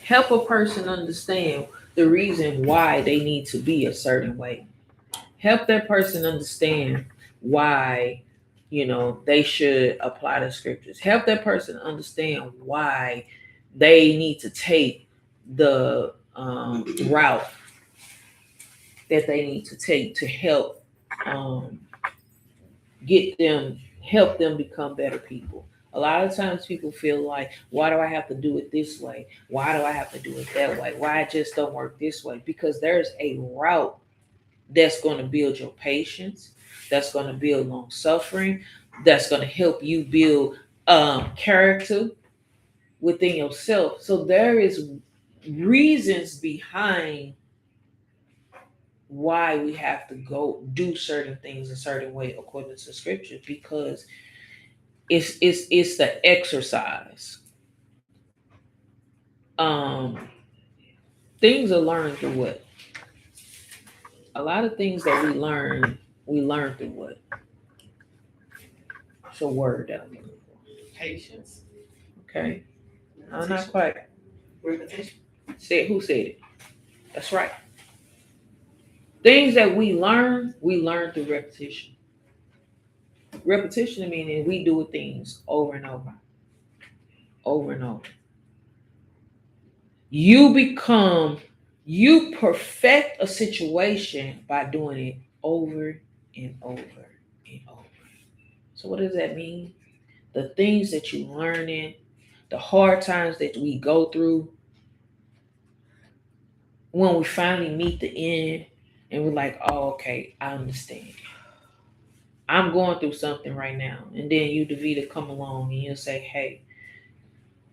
Speaker 1: Help a person understand the reason why they need to be a certain way. Help that person understand why, they should apply the scriptures. Help that person understand why they need to take the route that they need to take to help help them become better people. A lot of times people feel like, why do I have to do it this way? Why do I have to do it that way? Why it just don't work this way? Because there's a route that's going to build your patience, that's going to build long suffering, that's going to help you build character within yourself. So there is reasons behind why we have to go do certain things a certain way according to scripture, because it's the exercise. Things are learned through what? A lot of things that we learn through what? It's a word that I'm looking for.
Speaker 5: Patience.
Speaker 1: Okay. No, not quite.
Speaker 4: Repetition.
Speaker 1: Who said it? That's right. Things that we learn through repetition. Repetition meaning we do things over and over. Over and over. You perfect a situation by doing it over and over and over. So what does that mean? The things that you learning, the hard times that we go through, when we finally meet the end and we're like, oh, okay, I understand. I'm going through something right now. And then you, Davida, come along and you'll say, hey,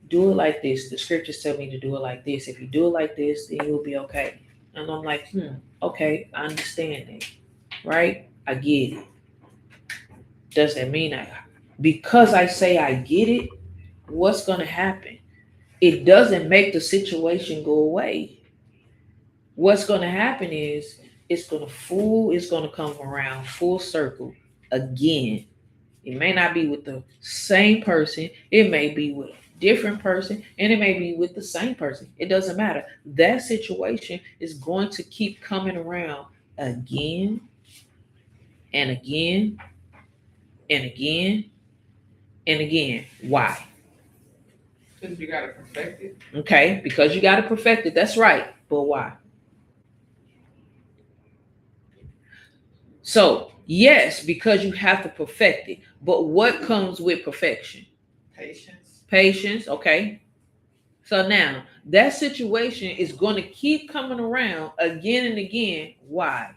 Speaker 1: do it like this. The scriptures tell me to do it like this. If you do it like this, then you'll be okay. And I'm like, okay, I understand it. Right? I get it. Does that mean because I say I get it, what's going to happen? It doesn't make the situation go away. What's going to happen is it's going to come around full circle again. It may not be with the same person. It may be with a different person, and it may be with the same person. It doesn't matter. That situation is going to keep coming around again and again and again and again. Why?
Speaker 5: Because you gotta perfect it.
Speaker 1: Okay, because you got to perfect it. That's right. But why? So, yes, because you have to perfect it. But what comes with perfection?
Speaker 5: Patience.
Speaker 1: Patience, okay. So now that situation is going to keep coming around again and again. Why?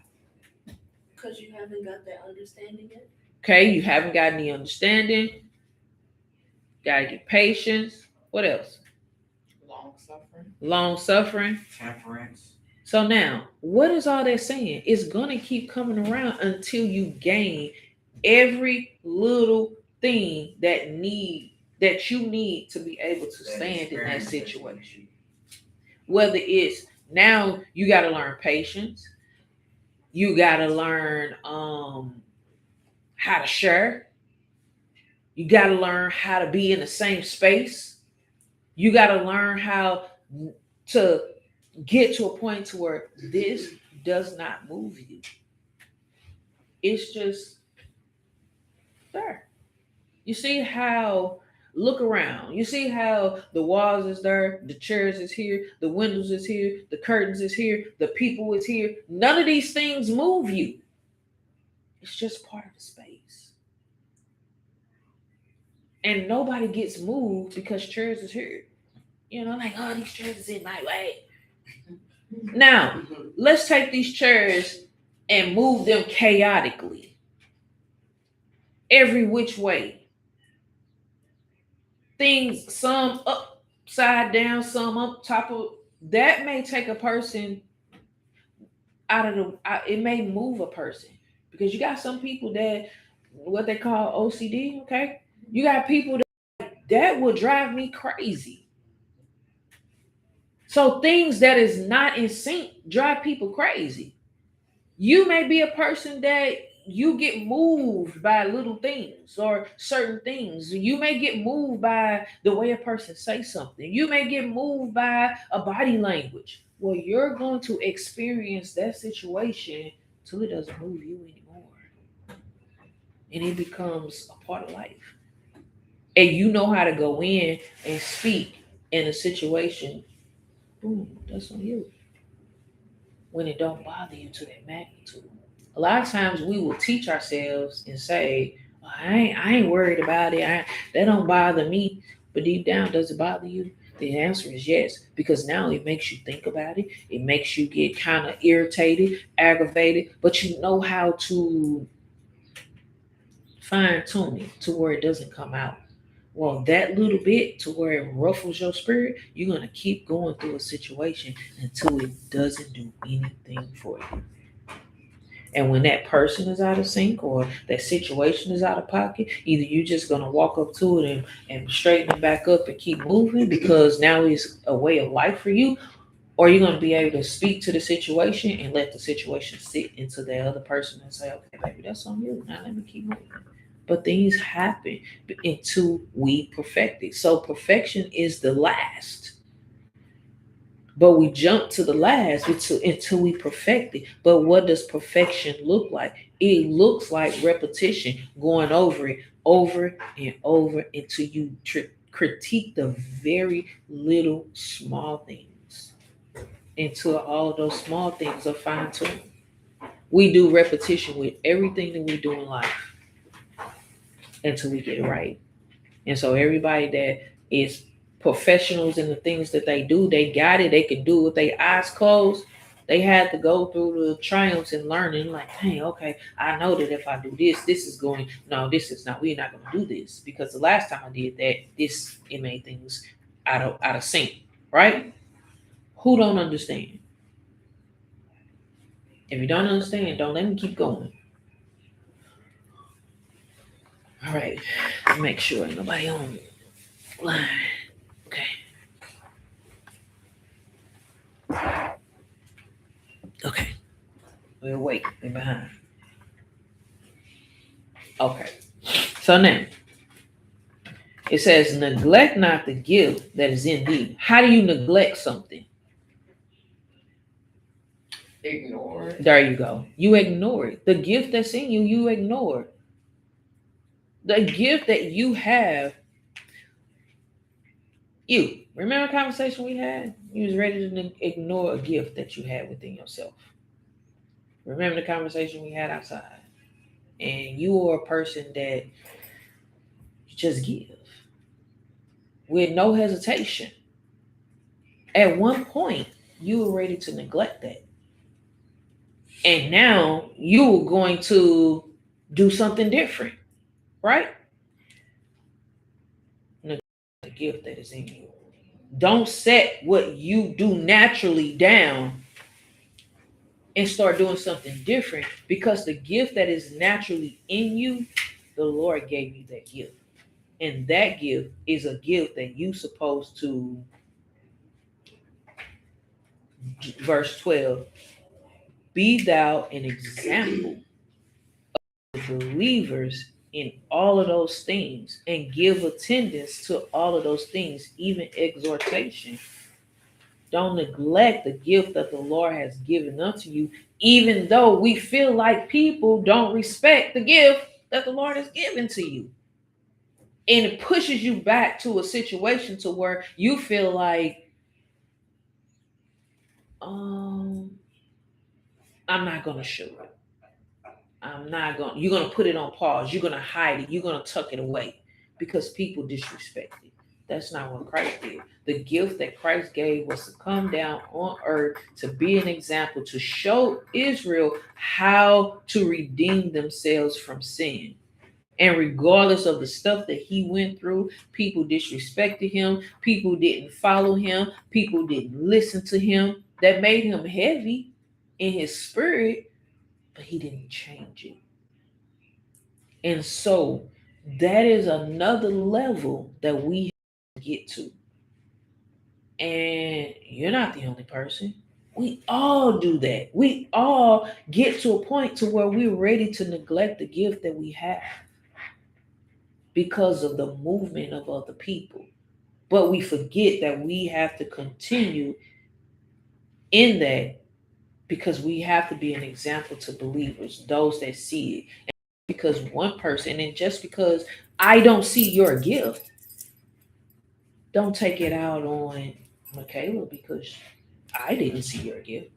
Speaker 3: Because you haven't got that understanding yet.
Speaker 1: Okay, you haven't got any understanding. Gotta get patience. What else?
Speaker 5: Long suffering.
Speaker 1: Long suffering.
Speaker 2: Temperance.
Speaker 1: So now, what is all that saying? It's gonna keep coming around until you gain every little thing that you need to be able to stand in that situation. Whether it's now you got to learn patience, you got to learn how to share, you got to learn how to be in the same space, you got to learn how to get to a point to where this does not move you. It's just there. You see how, look around. You see how the walls is there, the chairs is here, the windows is here, the curtains is here, the people is here. None of these things move you. It's just part of the space. And nobody gets moved because chairs is here. You know, like, oh, these chairs is in my way. Now, let's take these chairs and move them chaotically. Every which way. Things, some upside down, some up top of, that may take a person out of it may move a person, because you got some people that, what they call OCD, okay? You got people that will drive me crazy. So things that is not in sync drive people crazy. You may be a person that you get moved by little things or certain things. You may get moved by the way a person says something. You may get moved by a body language. Well, you're going to experience that situation till it doesn't move you anymore. And it becomes a part of life. And you know how to go in and speak in a situation. Boom, that's on you. When it don't bother you to that magnitude. A lot of times we will teach ourselves and say, oh, I ain't worried about it. That don't bother me. But deep down, does it bother you? The answer is yes, because now it makes you think about it. It makes you get kind of irritated, aggravated, but you know how to fine tune it to where it doesn't come out. Well, that little bit to where it ruffles your spirit, you're going to keep going through a situation until it doesn't do anything for you. And when that person is out of sync or that situation is out of pocket, either you're just going to walk up to it and straighten it back up and keep moving because now it's a way of life for you, or you're going to be able to speak to the situation and let the situation sit into the other person and say, okay, baby, that's on you. Now let me keep moving. But things happen until we perfect it. So perfection is the last. But we jump to the last until we perfect it. But what does perfection look like? It looks like repetition, going over it over and over until you critique the very little small things, until all those small things are fine-tuned. We do repetition with everything that we do in life until we get it right. And so everybody that is professionals in the things that they do, they got it. They can do it with their eyes closed. They had to go through the triumphs and learning, like, hey, okay, I know that if I do this, this is going, no, this is not, we're not going to do this. Because the last time I did that, it made things out of sync, right? Who don't understand? If you don't understand, don't let me keep going. All right, make sure ain't nobody on line. Okay. Okay. We'll wait. We're behind. Okay. So now it says, neglect not the gift that is in thee. How do you neglect something?
Speaker 5: Ignore.
Speaker 1: There you go. You ignore it. The gift that's in you, you ignore it. The gift that you have, you remember a conversation we had? You was ready to ignore a gift that you had within yourself. Remember the conversation we had outside? And you are a person that just give with no hesitation. At one point, you were ready to neglect that. And now you are going to do something different, right? Neglect the gift that is in you. Don't set what you do naturally down and start doing something different, because the gift that is naturally in you, the Lord gave you that gift. And that gift is a gift that you supposed to, verse 12, be thou an example of believers in all of those things, and give attendance to all of those things, even exhortation. Don't neglect the gift that the Lord has given unto you, even though we feel like people don't respect the gift that the Lord has given to you. And it pushes you back to a situation to where you feel like, I'm not gonna show it. You're gonna put it on pause, you're gonna hide it, you're gonna tuck it away because people disrespect it. That's not what Christ did. The gift that Christ gave was to come down on earth to be an example, to show Israel how to redeem themselves from sin. And regardless of the stuff that he went through, people disrespected him, people didn't follow him, people didn't listen to him. That made him heavy in his spirit, but he didn't change it. And so that is another level that we have to get to. And you're not the only person. We all do that. We all get to a point to where we're ready to neglect the gift that we have because of the movement of other people. But we forget that we have to continue in that, because we have to be an example to believers, those that see it. And because one person, and just because I don't see your gift, don't take it out on Michaela because I didn't see your gift.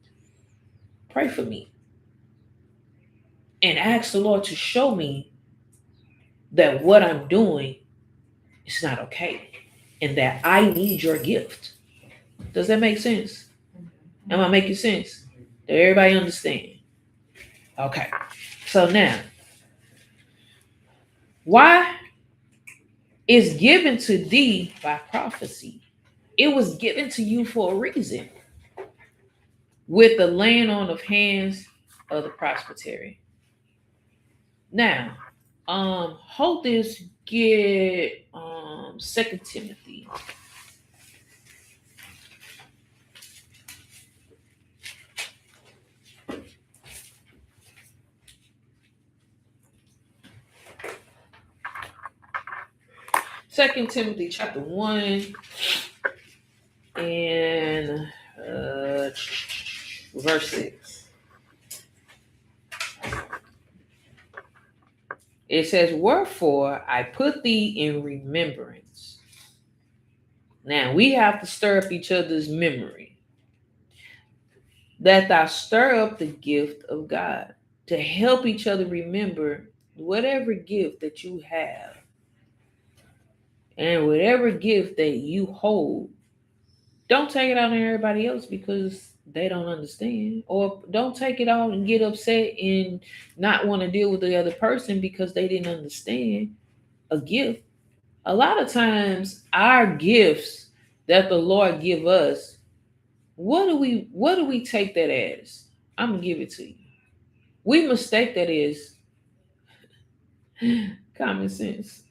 Speaker 1: Pray for me and ask the Lord to show me that what I'm doing is not okay and that I need your gift. Does that make sense? Am I making sense? Did everybody understand? Okay. So now, why is given to thee by prophecy? It was given to you for a reason, with the laying on of hands of the presbytery. Now, hold this, get 2 Timothy. Second Timothy chapter 1 and verse 6. It says, wherefore I put thee in remembrance. Now we have to stir up each other's memory, that thou stir up the gift of God, to help each other remember whatever gift that you have and whatever gift that you hold. Don't take it out on everybody else because they don't understand, or don't take it out and get upset and not want to deal with the other person because they didn't understand a gift. A lot of times our gifts that the Lord give us, what do we take that as? I'm gonna give it to you. We mistake that as common sense.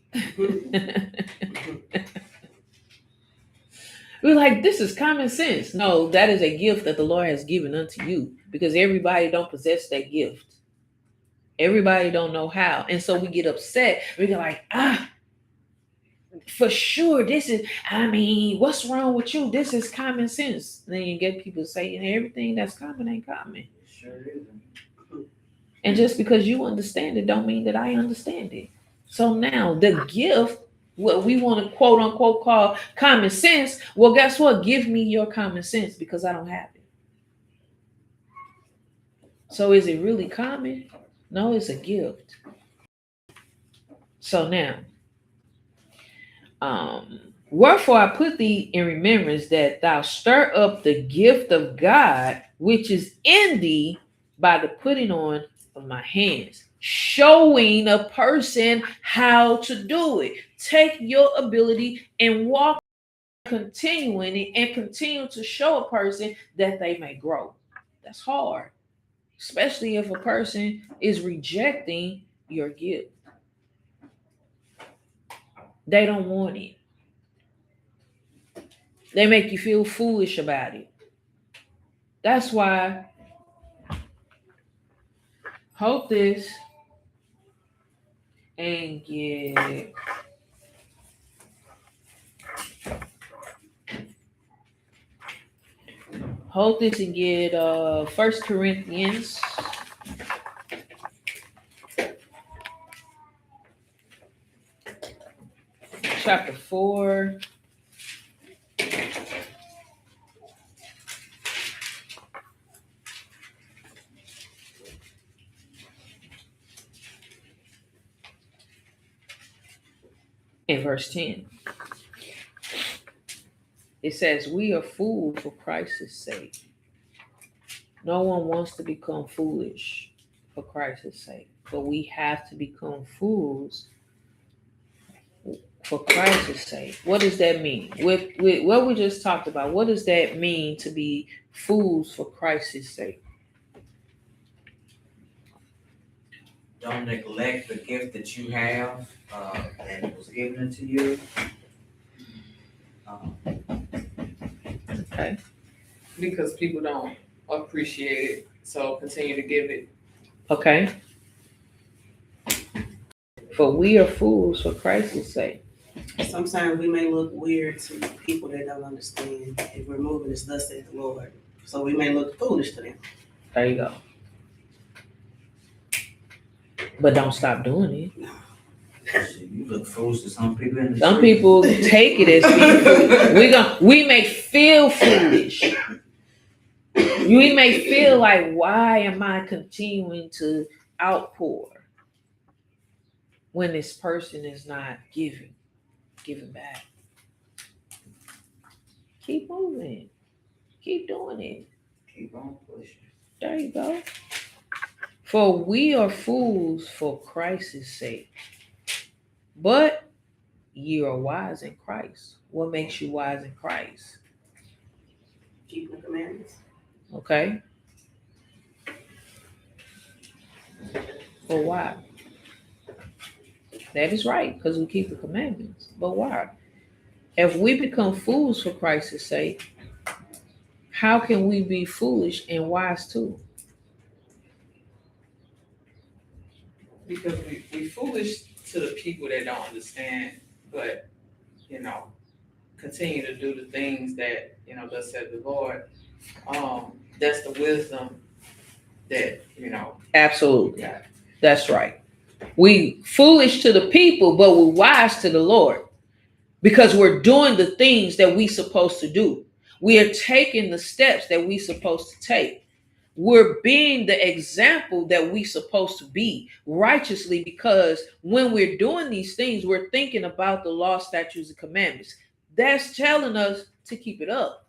Speaker 1: We're like, this is common sense. No, that is a gift that the Lord has given unto you, because everybody don't possess that gift. Everybody don't know how. And so we get upset. We get like, for sure, this is, what's wrong with you? This is common sense. Then you get people saying everything that's common ain't common.
Speaker 2: Sure isn't.
Speaker 1: And just because you understand it don't mean that I understand it. So now the gift, what we want to quote unquote call common sense, well, guess what? Give me your common sense because I don't have it. So is it really common? No, it's a gift. So now, wherefore I put thee in remembrance, that thou stir up the gift of God which is in thee by the putting on of my hands. showing a person how to do it. Take your ability and walk, continuing it, and continue to show a person that they may grow. That's hard, especially if a person is rejecting your gift. They don't want it. They make you feel foolish about it. That's why hold this and get hold this and get 1 Corinthians chapter 4. In verse 10, it says, "We are fools for Christ's sake." No one wants to become foolish for Christ's sake, but we have to become fools for Christ's sake. What does that mean? With what we just talked about, what does that mean to be fools for Christ's sake?
Speaker 2: Don't neglect the gift that you have, that was given to you.
Speaker 1: Okay.
Speaker 5: Because people don't appreciate it, so continue to give it.
Speaker 1: Okay. For we are fools for Christ's sake.
Speaker 6: Sometimes we may look weird to people that don't understand if we're moving as thus saith the Lord. So we may look foolish to them.
Speaker 1: There you go. But don't stop doing it.
Speaker 2: You look foolish to some people in the
Speaker 1: Some
Speaker 2: street.
Speaker 1: people take it as being foolish. We may feel foolish. We may feel like, why am I continuing to outpour when this person is not giving back? Keep moving. Keep doing it.
Speaker 2: Keep on pushing.
Speaker 1: There you go. For we are fools for Christ's sake. But ye are wise in Christ. What makes you wise in Christ?
Speaker 6: Keep the commandments.
Speaker 1: Okay. For why? That is right, because we keep the commandments. But why? If we become fools for Christ's sake, how can we be foolish and wise too?
Speaker 5: Because we foolish to the people that don't understand, but, continue to do the things that, thus said the Lord. That's the wisdom that,
Speaker 1: Absolutely.
Speaker 5: got.
Speaker 1: That's right. We foolish to the people, but we're wise to the Lord because we're doing the things that we supposed to do. We are taking the steps that we supposed to take. We're being the example that we supposed to be righteously, because when we're doing these things, we're thinking about the law, statutes, and commandments. That's telling us to keep it up.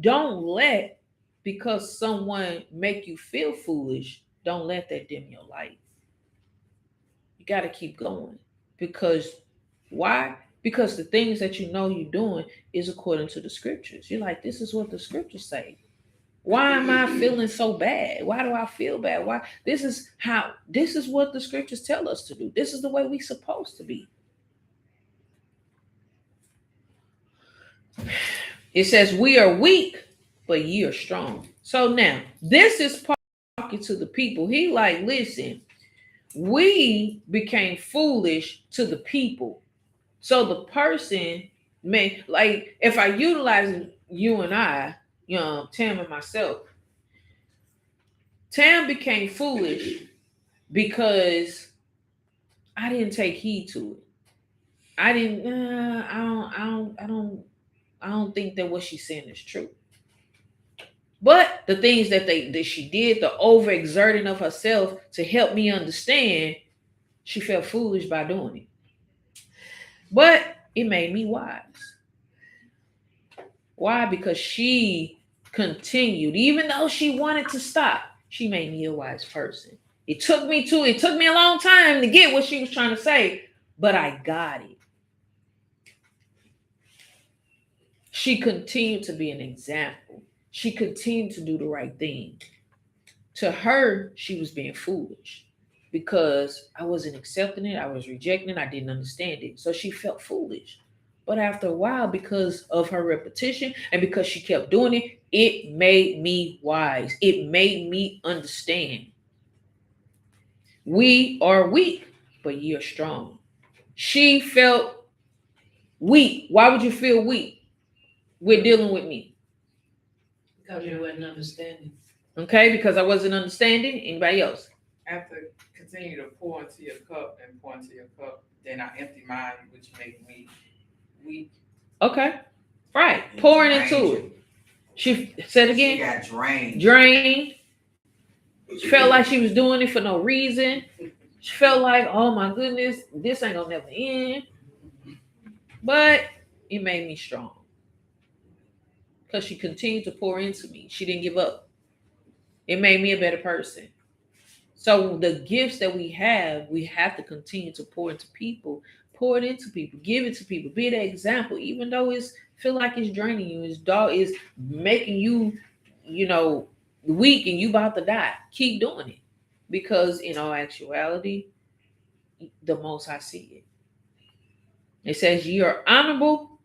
Speaker 1: Don't let, because someone make you feel foolish, don't let that dim your light. You got to keep going. Because why? Because the things that you're doing is according to the scriptures. You're like, this is what the scriptures say. Why am I feeling so bad? Why do I feel bad? Why? This is what the scriptures tell us to do. This is the way we're supposed to be. It says we are weak, but ye are strong. So now this is talking to the people. He like, listen, we became foolish to the people. So the person may, like, if I utilize you and I, Tam and myself, Tam became foolish because I didn't take heed to it. I didn't. I don't think that what she's saying is true. But the things that she did, the overexerting of herself to help me understand, she felt foolish by doing it. But it made me wise. Why? Because she continued, even though she wanted to stop, she made me a wise person. It took me a long time to get what she was trying to say, but I got it. She continued to be an example. She continued to do the right thing. To her, she was being foolish because I wasn't accepting it. I was rejecting it. I didn't understand it. So she felt foolish. But after a while, because of her repetition and because she kept doing it, it made me wise. It made me understand. We are weak, but you're strong. She felt weak. Why would you feel weak with dealing with me?
Speaker 4: Because you wasn't understanding.
Speaker 1: Okay, because I wasn't understanding. Anybody else?
Speaker 5: After continue to pour into your cup and pour into your cup, then I empty mine, which make me weak.
Speaker 1: Okay, right. Pouring into it. She said
Speaker 2: She
Speaker 1: again,
Speaker 2: got drained.
Speaker 1: drained. She felt like she was doing it for no reason. She felt like, oh my goodness, this ain't gonna never end. But it made me strong because she continued to pour into me. She didn't give up. It made me a better person. So the gifts that we have to continue to pour into people, pour it into people, give it to people, be the example, even though it's feel like it's draining you, is making you, weak and you about to die. Keep doing it. Because in all actuality, the most I see it. It says you are honorable,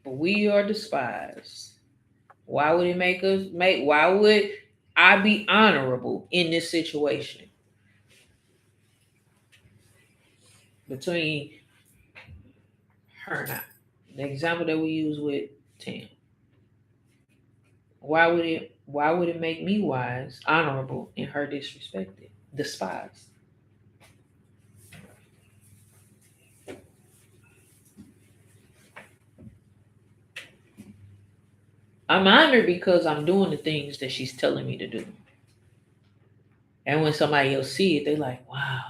Speaker 1: but we are despised. Why would why would I be honorable in this situation? Between her and I. The example that we use with Tam. Why would it make me wise, honorable, and her disrespected, despised? I'm honored because I'm doing the things that she's telling me to do. And when somebody else see it, they like, wow.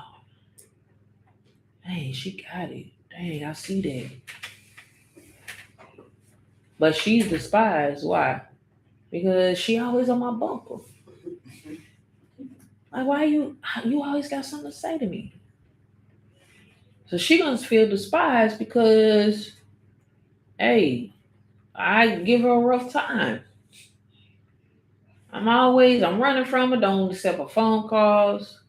Speaker 1: Dang, she got it. Dang, I see that. But she's despised. Why? Because she always on my bumper. Like, why you always got something to say to me? So she gonna feel despised because, hey, I give her a rough time. I'm running from her, don't accept her phone calls.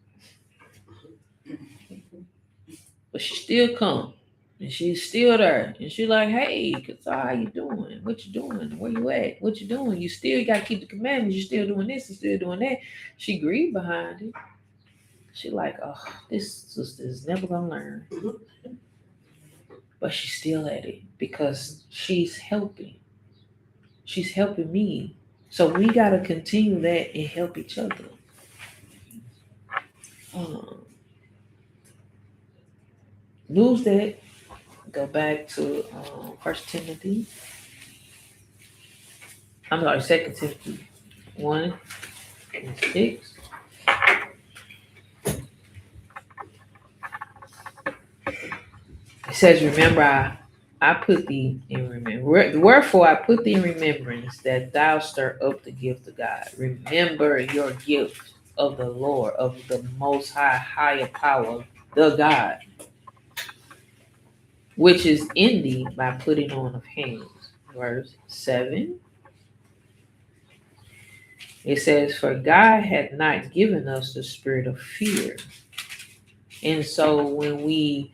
Speaker 1: But she still come. And she's still there. And she's like, hey, how you doing? What you doing? Where you at? What you doing? You still got to keep the commandments. You still doing this and still doing that. She grieved behind it. She like, oh, this sister is never going to learn. But she's still at it because she's helping. She's helping me. So we got to continue that and help each other. Lose that. Go back to 1 Timothy. I'm sorry, 2 Timothy 1 and 6. It says, remember, I put thee in remembrance. Wherefore I put thee in remembrance that thou stir up the gift of God. Remember your gift of the Lord, of the most higher power, the God, which is in thee by putting on of hands. Verse 7. It says, for God hath not given us the spirit of fear. And so when we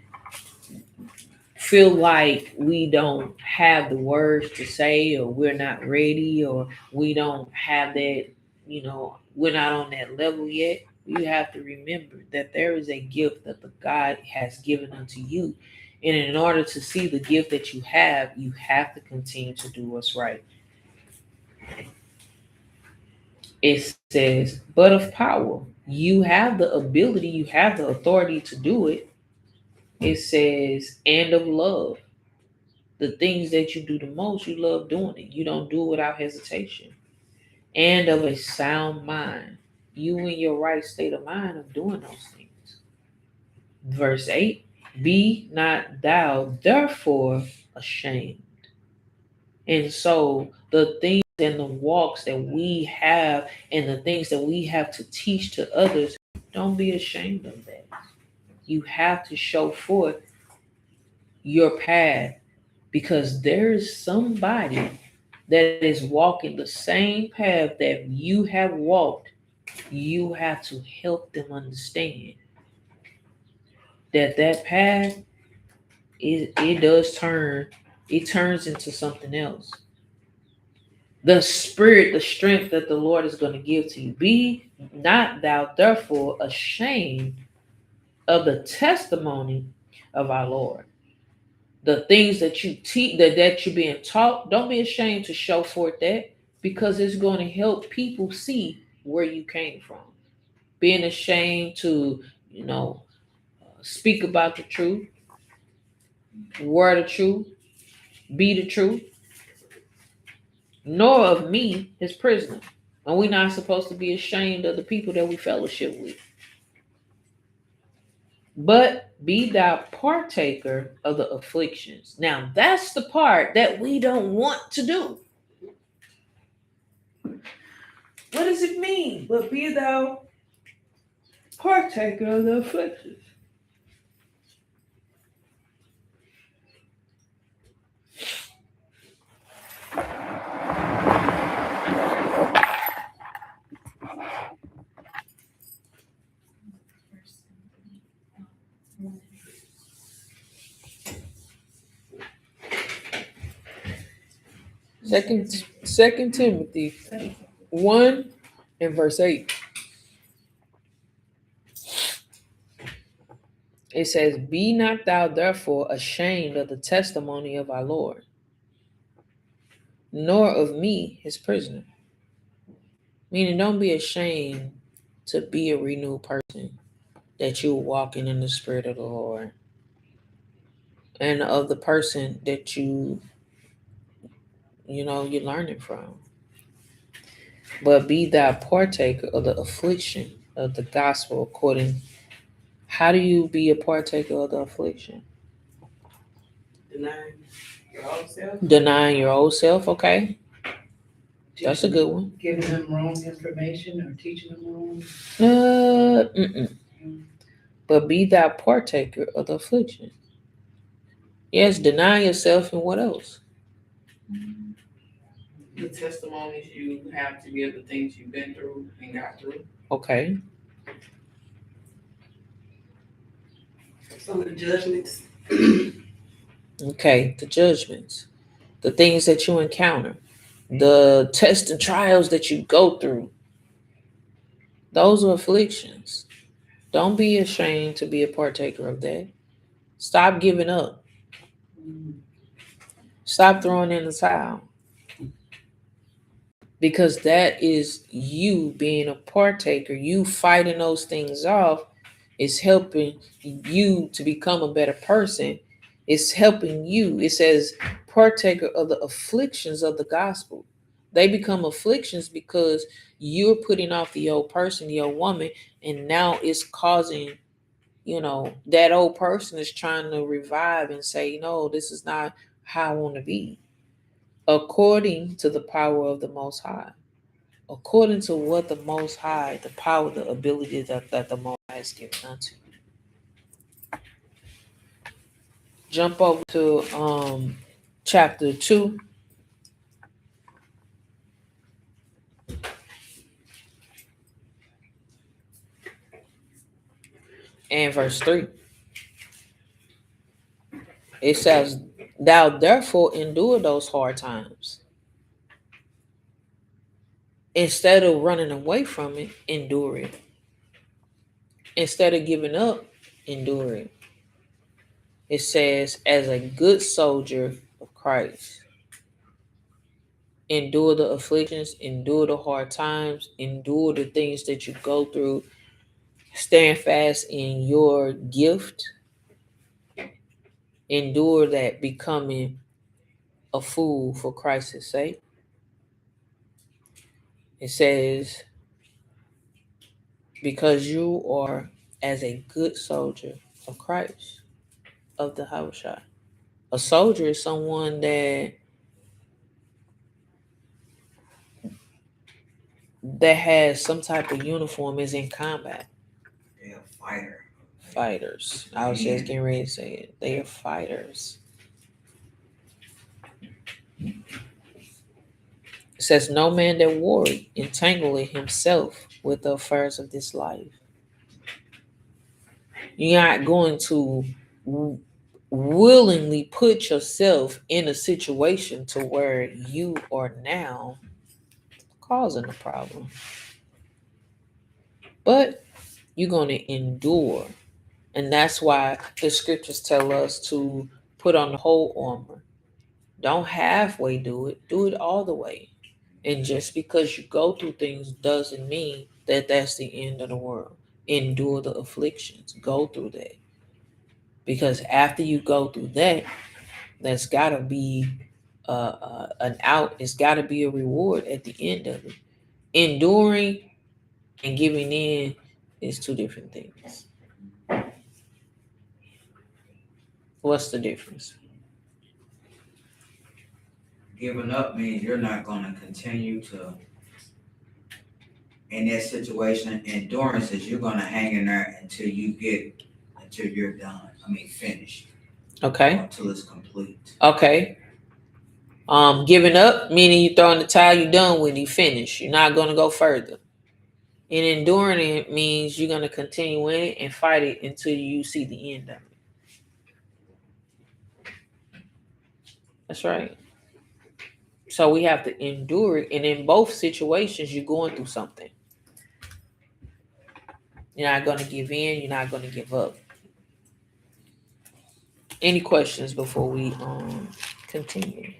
Speaker 1: feel like we don't have the words to say, or we're not ready, or we don't have that, we're not on that level yet, you have to remember that there is a gift that the God has given unto you. And in order to see the gift that you have to continue to do what's right. It says, but of power. You have the ability, you have the authority to do it. It says, and of love. The things that you do the most, you love doing it. You don't do it without hesitation. And of a sound mind. You in your right state of mind of doing those things. Verse 8, be not thou therefore ashamed. And so the things and the walks that we have and the things that we have to teach to others Don't be ashamed of that. You have to show forth your path because there's somebody that is walking the same path that you have walked. You have to help them understand that path it turns into something else. The spirit, the strength that the Lord is going to give to you. Be not thou therefore ashamed of the testimony of our Lord. The things that you teach, that you're being taught, don't be ashamed to show forth that because it's going to help people see where you came from. Being ashamed to, speak about the truth, word the truth, be the truth, nor of me, his prisoner. And we're not supposed to be ashamed of the people that we fellowship with. But be thou partaker of the afflictions. Now, that's the part that we don't want to do. What does it mean? But be thou partaker of the afflictions. Second Timothy 1 and verse 8. It says, be not thou therefore ashamed of the testimony of our Lord, nor of me, his prisoner. Meaning, don't be ashamed to be a renewed person, that you're walking in the Spirit of the Lord, and of the person that you're learning from. But be thou partaker of the affliction of the gospel according. How do you be a partaker of the affliction?
Speaker 6: Denying your own self.
Speaker 1: Denying your old self, okay? That's a good one.
Speaker 4: Giving them wrong information or teaching them wrong.
Speaker 1: But be thou partaker of the affliction. Yes, deny yourself and what else?
Speaker 5: The testimonies you have to give, the things you've been through and got through.
Speaker 1: Okay.
Speaker 6: Some of the judgments.
Speaker 1: Okay, the judgments, the things that you encounter, the tests and trials that you go through. Those are afflictions. Don't be ashamed to be a partaker of that. Stop giving up. Stop throwing in the towel. Because that is you being a partaker. You fighting those things off is helping you to become a better person. It's helping you. It says partaker of the afflictions of the gospel. They become afflictions because you're putting off the old person, the old woman, and now it's causing, that old person is trying to revive and say, no, this is not how I want to be. According to the power of the Most High. According to what the Most High, the power, the ability that the Most High has given unto you. Jump over to chapter 2. And verse 3. It says, thou therefore endure those hard times. Instead of running away from it, endure it. Instead of giving up, endure it. It says, as a good soldier of Christ, endure the afflictions, endure the hard times, endure the things that you go through. Stand fast in your gift. Endure that becoming a fool for Christ's sake. It says, because you are as a good soldier of Christ, of the Habashah. A soldier is someone that has some type of uniform, is in combat. fighters. I was just getting ready to say it. They are fighters. It says, no man that warred entangleth himself with the affairs of this life. You're not going to willingly put yourself in a situation to where you are now causing a problem. But you're going to endure. And that's why the scriptures tell us to put on the whole armor. Don't halfway do it all the way. And just because you go through things doesn't mean that that's the end of the world. Endure the afflictions. Go through that. Because after you go through that, there's got to be an out. It's got to be a reward at the end of it. Enduring and giving in is two different things. What's the difference?
Speaker 2: Giving up means you're not gonna continue to, in that situation. Endurance is you're gonna hang in there until you're done. Finished.
Speaker 1: Okay.
Speaker 2: Until it's complete.
Speaker 1: Okay. Giving up, meaning you throwing the towel, you done with it, you finish. You're not gonna go further. And enduring it means you're gonna continue in it and fight it until you see the end of it. That's right. So we have to endure it, and in both situations, you're going through something. You're not gonna give in. You're not gonna give up. Any questions before we continue?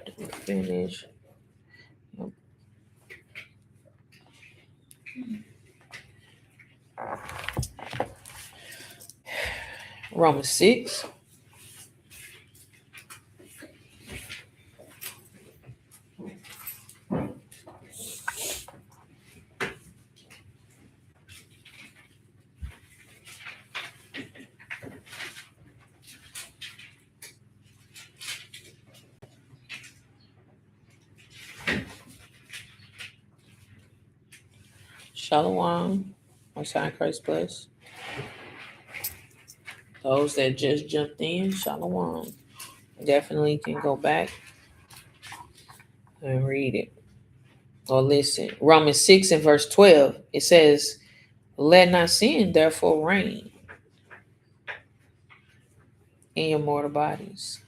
Speaker 1: Did we finish? Nope. Romans 6. Shalom. On Sign Christ Bless. Those that just jumped in, shalom. Definitely can go back and read it or listen. Romans 6 and verse 12, it says, let not sin therefore reign in your mortal bodies.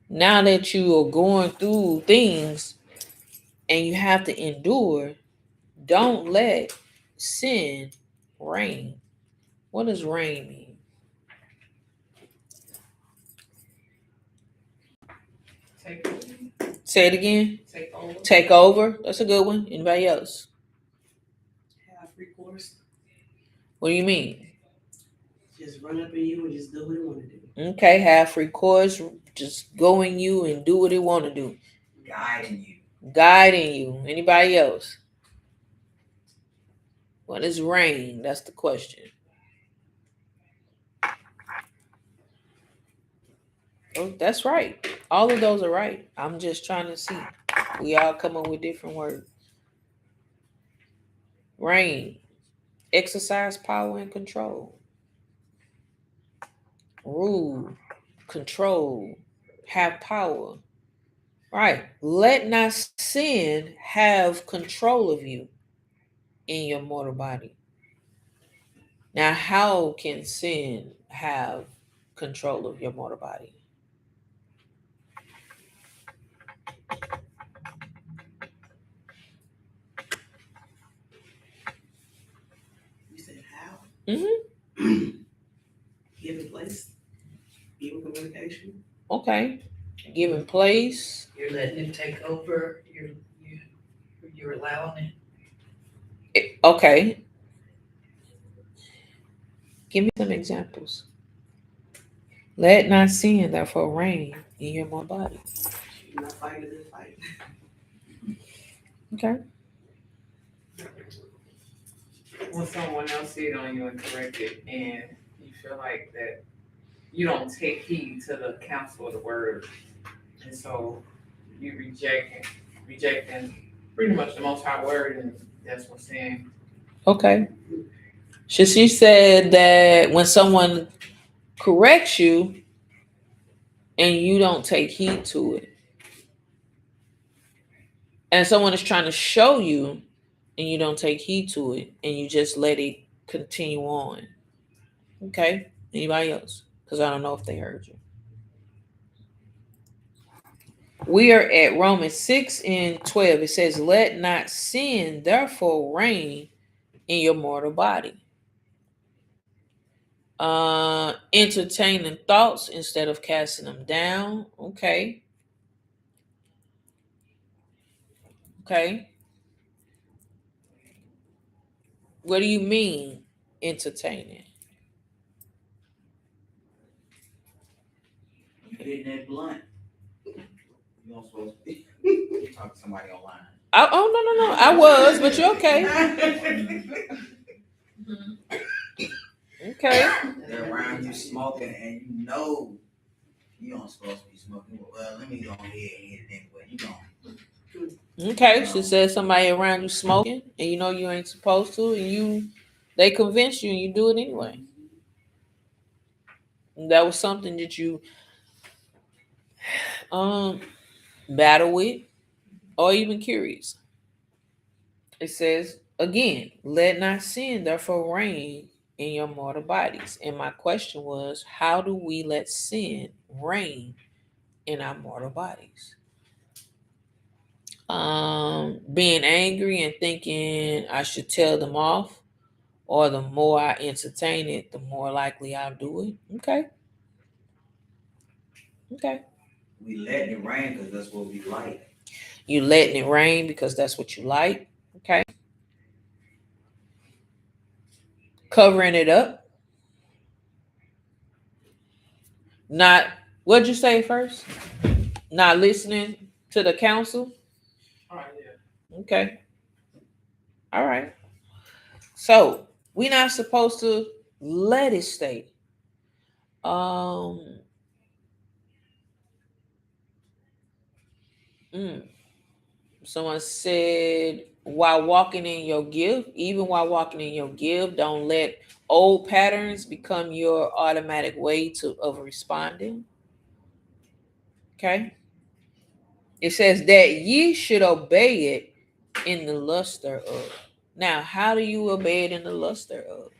Speaker 1: Now that you are going through things and you have to endure, don't let sin reign. What does reign mean?
Speaker 5: Take over.
Speaker 1: Say it again.
Speaker 5: Take over.
Speaker 1: Take over. That's a good one. Anybody else?
Speaker 6: Have recourse.
Speaker 1: What do you mean?
Speaker 6: Just run up in you and just do what you want to do.
Speaker 1: Okay, have free course. Just go in you and do what it want to do.
Speaker 2: Guiding you.
Speaker 1: Guiding you. Anybody else? What is reign? That's the question. Oh, that's right. All of those are right. I'm just trying to see. We all come up with different words. Reign. Exercise power and control. Rule. Control. Have power. Right. Let not sin have control of you in your mortal body. Now, how can sin have control of your mortal body?
Speaker 6: You said how?
Speaker 1: Mm-hmm.
Speaker 6: Giving place, giving communication.
Speaker 1: Okay. Giving place.
Speaker 4: You're letting it take over, you're allowing it.
Speaker 1: Okay. Give me some examples. Let not sin therefore reign in your mortal body.
Speaker 6: You're not fighting this fight.
Speaker 1: Okay.
Speaker 5: When someone else see it on you and correct it, and you feel like that you don't take heed to the counsel of the word, and so you rejecting pretty much the Most High word, and That's what's saying.
Speaker 1: Okay. She said that when someone corrects you and you don't take heed to it, and someone is trying to show you and you don't take heed to it, and you just let it continue on. Okay. Anybody else? Because I don't know if they heard you. We are at Romans 6 and 12. It says, let not sin therefore reign in your mortal body. Entertaining thoughts instead of casting them down. Okay. Okay. What do you mean entertaining?
Speaker 2: You hitting that blunt. You don't supposed to be talking to somebody online.
Speaker 1: Oh, no. I was, but you're okay. Okay.
Speaker 2: They're around you smoking and you know you don't supposed to be smoking. Well, let me go ahead and hit it anyway. You don't.
Speaker 1: Okay. She said somebody around you smoking and you know you ain't supposed to, and they convince you and you do it anyway. And that was something that you battle with or even curious. It says again, let not sin therefore reign in your mortal bodies. And my question was, how do we let sin reign in our mortal bodies? Being angry and thinking I should tell them off, or the more I entertain it, the more likely I'll do it. Okay. Okay.
Speaker 2: We letting it rain because that's what we like.
Speaker 1: You letting it rain because that's what you like. Okay. Covering it up. Not, what'd you say first? Not listening to the counsel.
Speaker 5: All right, yeah.
Speaker 1: Okay. All right. So we're not supposed to let it stay. Um Someone said while walking in your gift, even while walking in your gift, don't let old patterns become your automatic way of responding. Okay. It says that ye should obey it in the luster of. Now, how do you obey it in the luster of?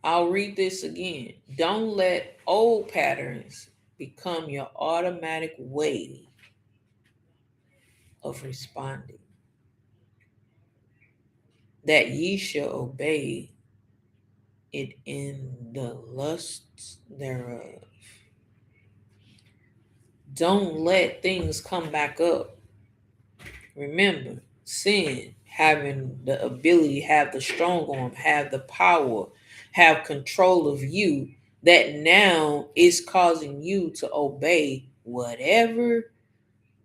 Speaker 1: I'll read this again. Don't let old patterns become your automatic way of responding. That ye shall obey it in the lusts thereof. Don't let things come back up. Remember, sin, having the ability, have the strong arm, have the power, have control of you, that now is causing you to obey whatever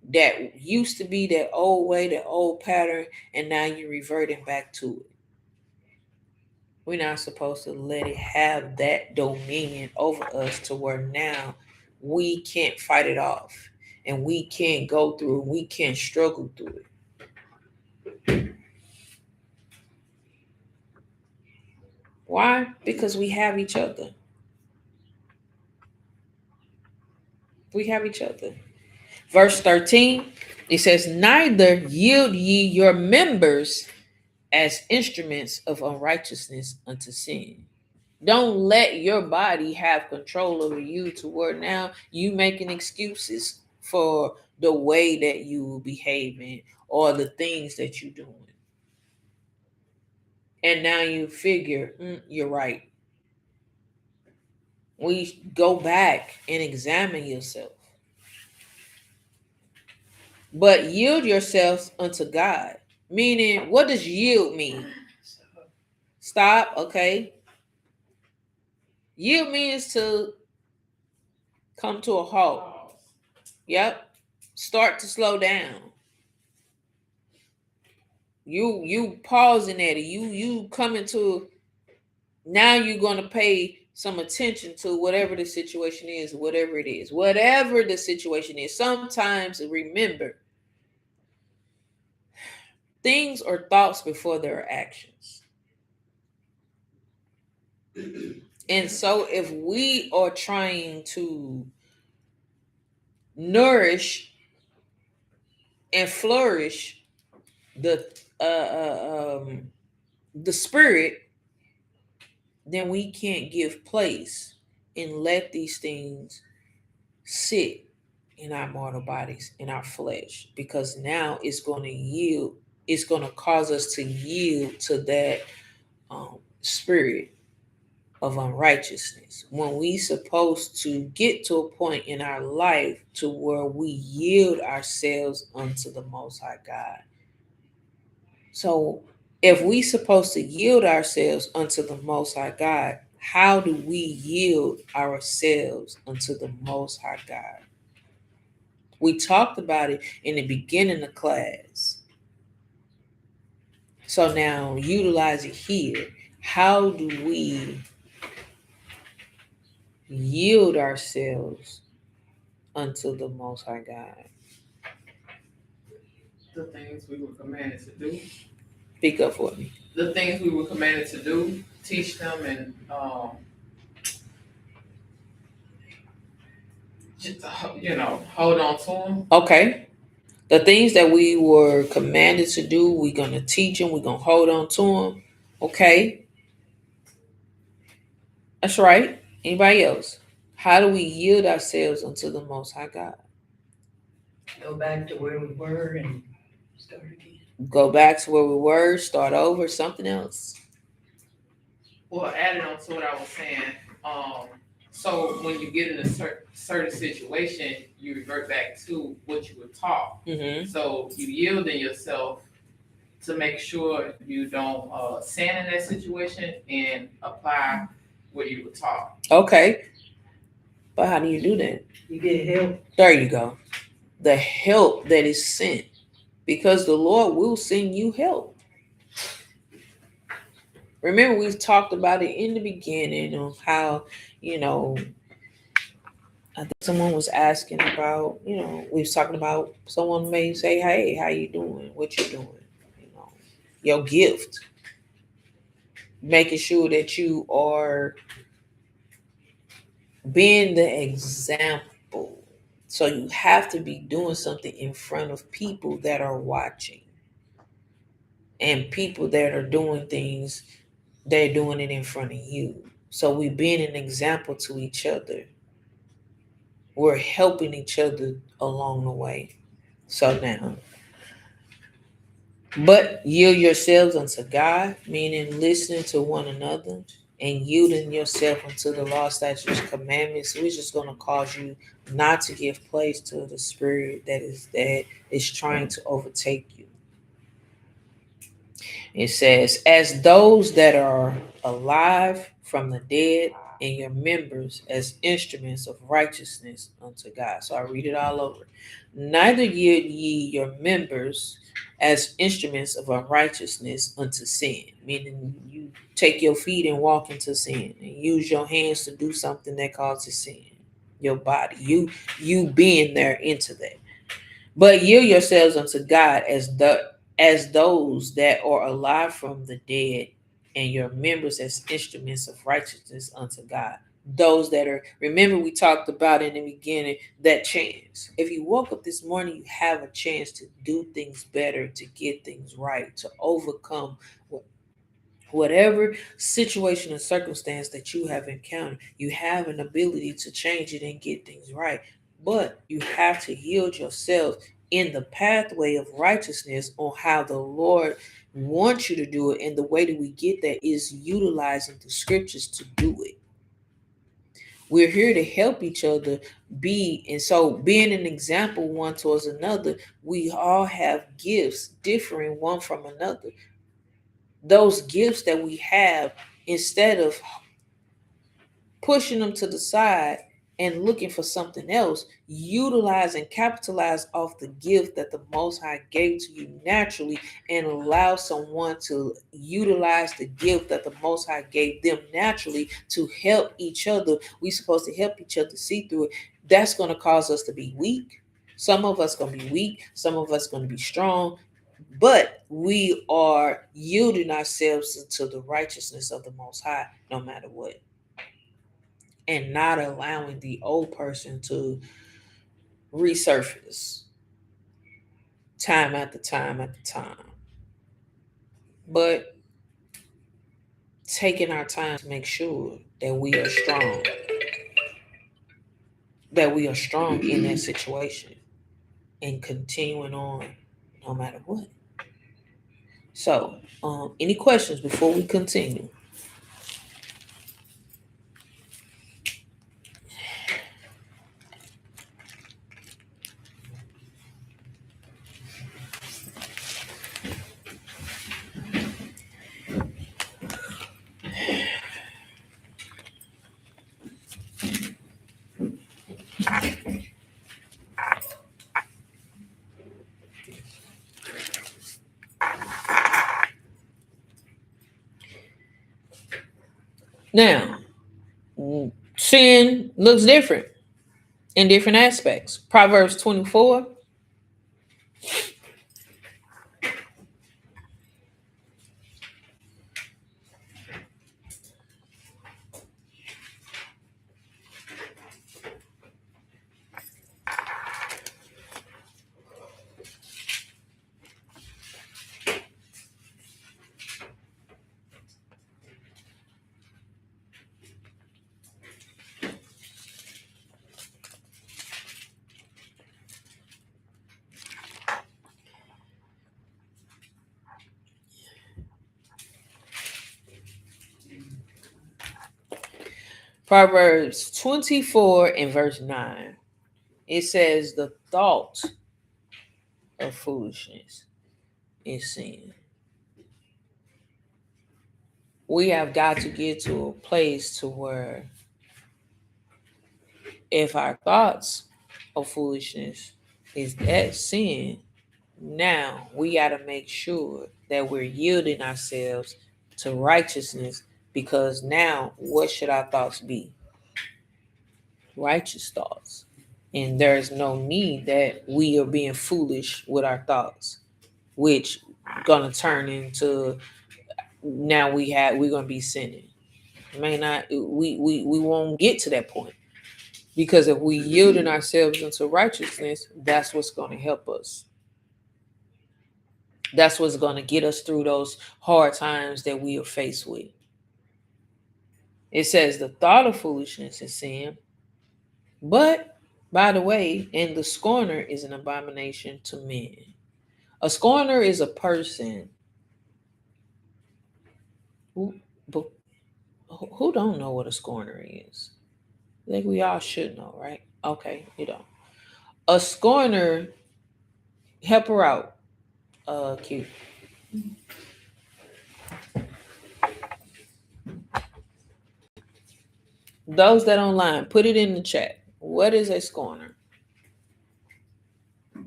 Speaker 1: that used to be that old way, that old pattern, and now you're reverting back to it. We're not supposed to let it have that dominion over us to where now we can't fight it off and we can't go through it, we can't struggle through it. Why? Because we have each other. We have each other. Verse 13, it says, neither yield ye your members as instruments of unrighteousness unto sin. Don't let your body have control over you to where now you making excuses for the way that you behaving or the things that you doing. And now you figure, you're right. We go back and examine yourself. But yield yourselves unto God. Meaning, what does yield mean? Stop, okay? Yield means to come to a halt. Yep. Start to slow down. You pausing at it. You coming to now you're gonna pay some attention to whatever the situation is, whatever it is, whatever the situation is. Sometimes remember things are thoughts before there are actions. And so if we are trying to nourish and flourish the spirit, then we can't give place and let these things sit in our mortal bodies, in our flesh, because now it's going to yield, it's going to cause us to yield to that spirit of unrighteousness when we supposed to get to a point in our life to where we yield ourselves unto the Most High God. So if we supposed to yield ourselves unto the Most High God, how do we yield ourselves unto the Most High God? We talked about it in the beginning of class. So now utilize it here. How do we yield ourselves unto the Most High God?
Speaker 5: The things we were commanded to do.
Speaker 1: Speak up for me.
Speaker 5: The things we were commanded to do, teach them and just, hold on to them.
Speaker 1: Okay. The things that we were commanded to do, we're going to teach them. We're going to hold on to them. Okay. That's right. Anybody else? How do we yield ourselves unto the Most High God?
Speaker 4: Go back to where we were and start again.
Speaker 1: Go back to where we were, start over, something else.
Speaker 5: Well, adding on to what I was saying, so when you get in a certain situation, you revert back to what you were taught.
Speaker 1: Mm-hmm.
Speaker 5: So you yield in yourself to make sure you don't stand in that situation and apply what you were taught.
Speaker 1: Okay. But how do you do that?
Speaker 4: You get help.
Speaker 1: There you go. The help that is sent. Because the Lord will send you help. Remember, we've talked about it in the beginning of how, I think someone was asking about, we was talking about someone may say, hey, how you doing? What you doing? Your gift. Making sure that you are being the example. So you have to be doing something in front of people that are watching. And people that are doing things, they're doing it in front of you. So we're being an example to each other. We're helping each other along the way. So now, but yield yourselves unto God, meaning listening to one another and yielding yourself unto the law, statutes, commandments, which is going to cause you not to give place to the spirit that is trying to overtake you. It says, as those that are alive from the dead, and your members as instruments of righteousness unto God. So I read it all over. Neither yield ye your members as instruments of unrighteousness unto sin, meaning you take your feet and walk into sin and use your hands to do something that causes sin. Your body, you being there into that. But yield yourselves unto God as those that are alive from the dead, and your members as instruments of righteousness unto God. Those that are, remember we talked about in the beginning, that chance. If you woke up this morning, you have a chance to do things better, to get things right, to overcome whatever situation or circumstance that you have encountered. You have an ability to change it and get things right. But you have to yield yourself in the pathway of righteousness on how the Lord wants you to do it. And the way that we get that is utilizing the scriptures to do it. We're here to help each other be, and so being an example one towards another, we all have gifts differing one from another. Those gifts that we have, instead of pushing them to the side and looking for something else, utilize and capitalize off the gift that the Most High gave to you naturally and allow someone to utilize the gift that the Most High gave them naturally to help each other. We're supposed to help each other see through it. That's going to cause us to be weak. Some of us going to be weak. Some of us going to be strong. But we are yielding ourselves into the righteousness of the Most High no matter what. And not allowing the old person to resurface time after time after time. But taking our time to make sure that we are strong. That we are strong in that situation. And continuing on no matter what. So, any questions before we continue? Now, sin looks different in different aspects. Proverbs 24. Proverbs 24 and verse 9. It says, the thought of foolishness is sin. We have got to get to a place to where if our thoughts of foolishness is that sin, now we got to make sure that we're yielding ourselves to righteousness, because now what should our thoughts be? Righteous thoughts. And there's no need that we are being foolish with our thoughts, which gonna turn into now we're gonna be sinning. May not we won't get to that point, because if we yielding ourselves into righteousness, that's what's gonna help us. That's what's gonna get us through those hard times that we are faced with. It says the thought of foolishness is sin, but by the way, and the scorner is an abomination to men. A scorner is a person who don't know what a scorner is. I think we all should know, right? Okay, you don't. A scorner, help her out, Q. Those that online, put it in the chat. What is a scorner?
Speaker 3: I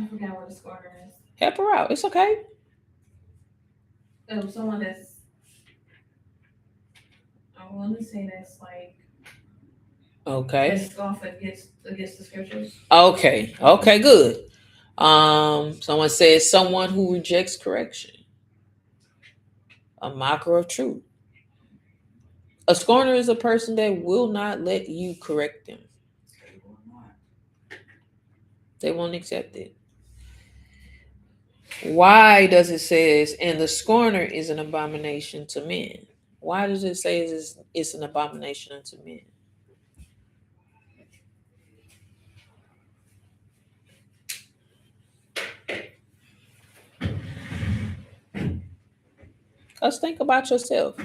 Speaker 3: forgot what a scorner is.
Speaker 1: Help her out. It's okay.
Speaker 3: Oh, someone that's, I want to say that's like,
Speaker 1: Okay.
Speaker 3: that scoff against the scriptures.
Speaker 1: Okay. Okay, good. Someone says someone who rejects correction. A mocker of truth. A scorner is a person that will not let you correct them. They won't accept it. Why does it says, and the scorner is an abomination to men? Why does it say it's an abomination unto men? Let's think about yourself.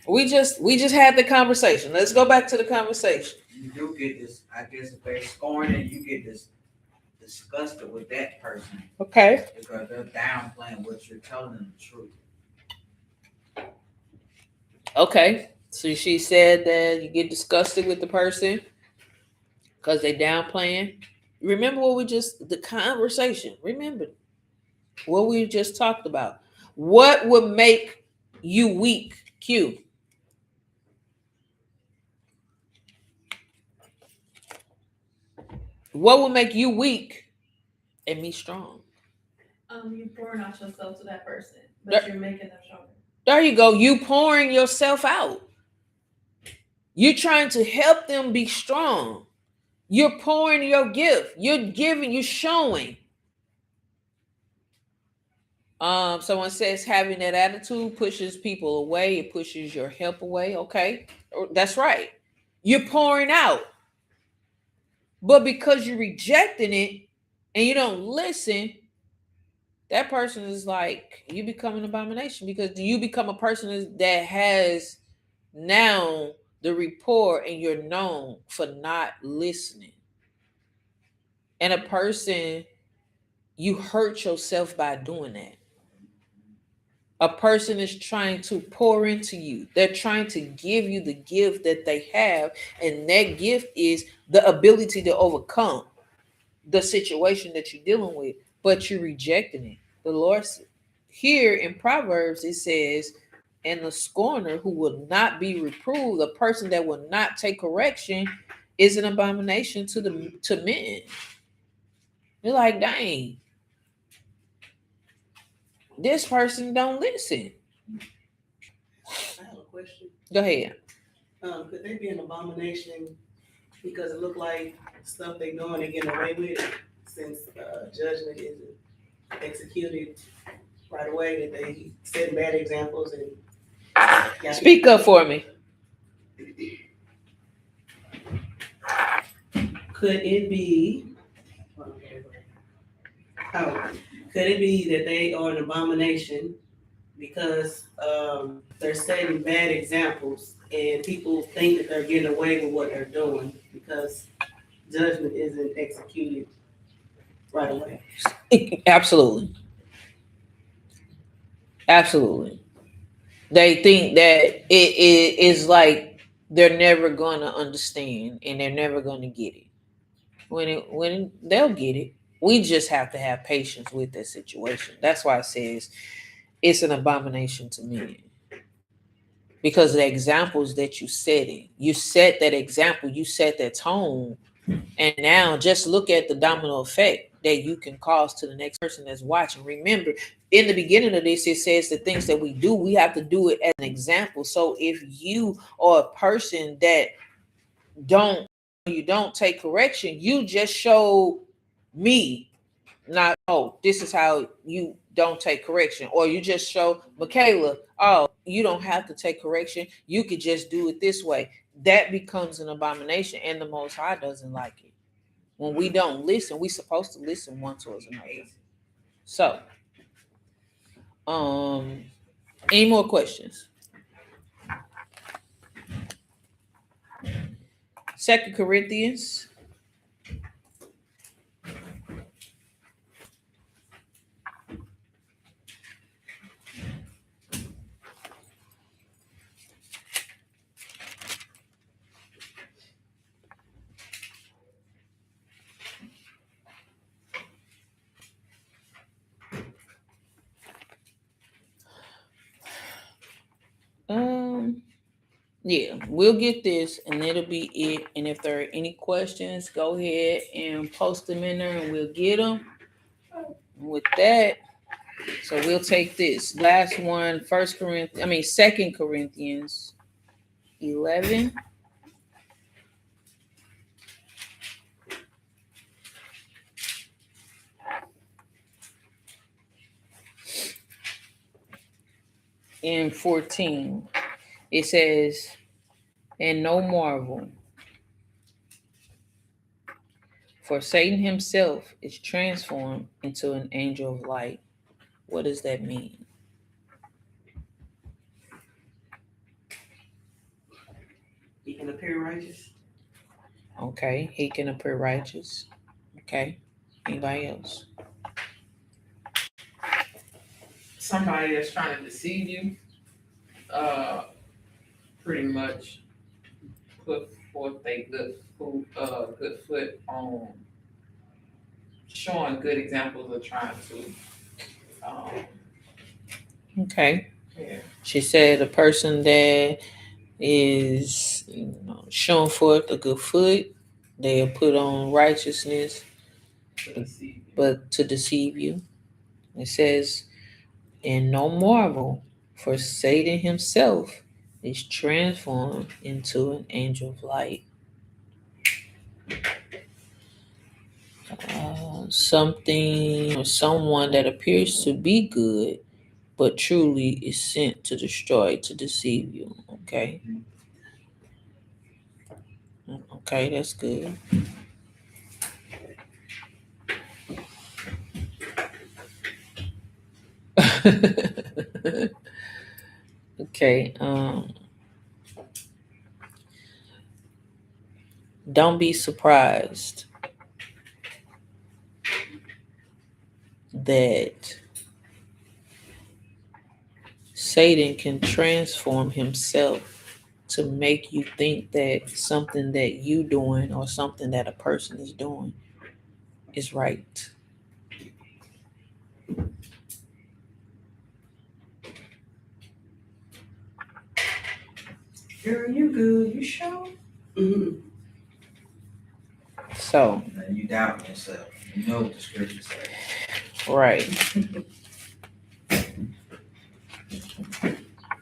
Speaker 1: We just had the conversation. Let's go back to the conversation.
Speaker 2: You do get this, I guess if they're scorning, you get this disgusted with that person
Speaker 1: Okay.
Speaker 2: because they're downplaying what you're telling them the truth.
Speaker 1: Okay. So she said that you get disgusted with the person because they downplaying. Remember what we just the conversation. Remember what we just talked about. What would make you weak? Q. What would make you weak and me strong?
Speaker 3: You pouring out yourself to that person, but
Speaker 1: There-
Speaker 3: you're making them stronger.
Speaker 1: There you go. You pouring yourself out. You're trying to help them be strong. You're pouring your gift. You're giving, you're showing. Someone says having that attitude pushes people away, it pushes your help away. Okay. That's right. You're pouring out. But because you're rejecting it and you don't listen, that person is like, you become an abomination because you become a person that has now the report and you're known for not listening. And a person, you hurt yourself by doing that. A person is trying to pour into you. They're trying to give you the gift that they have. And that gift is the ability to overcome the situation that you're dealing with, but you're rejecting it. The Lord, here in Proverbs, it says, and the scorner who will not be reproved, a person that will not take correction, is an abomination to men. You're like, dang, this person don't listen.
Speaker 6: I have a question.
Speaker 1: Go ahead.
Speaker 6: Could they be an abomination because it looked like stuff they doing they getting away with since judgment isn't executed right away, that they set bad examples and
Speaker 1: Speak up for me.
Speaker 6: Could it be could it be that they are an abomination because they're setting bad examples and people think that they're getting away with what they're doing because judgment isn't executed right away?
Speaker 1: Absolutely. Absolutely. They think that it is like they're never gonna understand and they're never gonna get it. When they'll get it. We just have to have patience with that situation. That's why it says it's an abomination to men. Because the examples that you setting, you set that example, you set that tone, and now just look at the domino effect that you can cause to the next person that's watching. Remember, in the beginning of this, it says the things that we do, we have to do it as an example. So if you are a person that you don't take correction, you just show me not, oh, this is how you don't take correction. Or you just show Michaela, oh, you don't have to take correction. You could just do it this way. That becomes an abomination, and the Most High doesn't like it. When we don't listen, we're supposed to listen one towards another. So, any more questions? 2 Corinthians. Yeah, we'll get this and it'll be it. And if there are any questions, go ahead and post them in there and we'll get them. With that, so we'll take this last one, 2 Corinthians 11. And 14. It says, and no marvel, for Satan himself is transformed into an angel of light. What does that mean?
Speaker 6: He can appear righteous.
Speaker 1: Okay, he can appear righteous. Okay, anybody else?
Speaker 5: Somebody that's trying to deceive you. pretty much put forth a good foot on showing good examples of trying to,
Speaker 1: Okay.
Speaker 5: yeah.
Speaker 1: She said a person that is showing forth a good foot, they'll put on righteousness,
Speaker 5: To deceive you.
Speaker 1: but to deceive you. It says, and no marvel, for Satan himself is transformed into an angel of light. Something or someone that appears to be good, but truly is sent to destroy, to deceive you. Okay. Okay, that's good. Okay. Don't be surprised that Satan can transform himself to make you think that something that you doing or something that a person is doing is right.
Speaker 4: Girl, you good, you sure?
Speaker 6: Mhm.
Speaker 1: So,
Speaker 2: And you doubt yourself. You know what the scriptures say.
Speaker 1: right.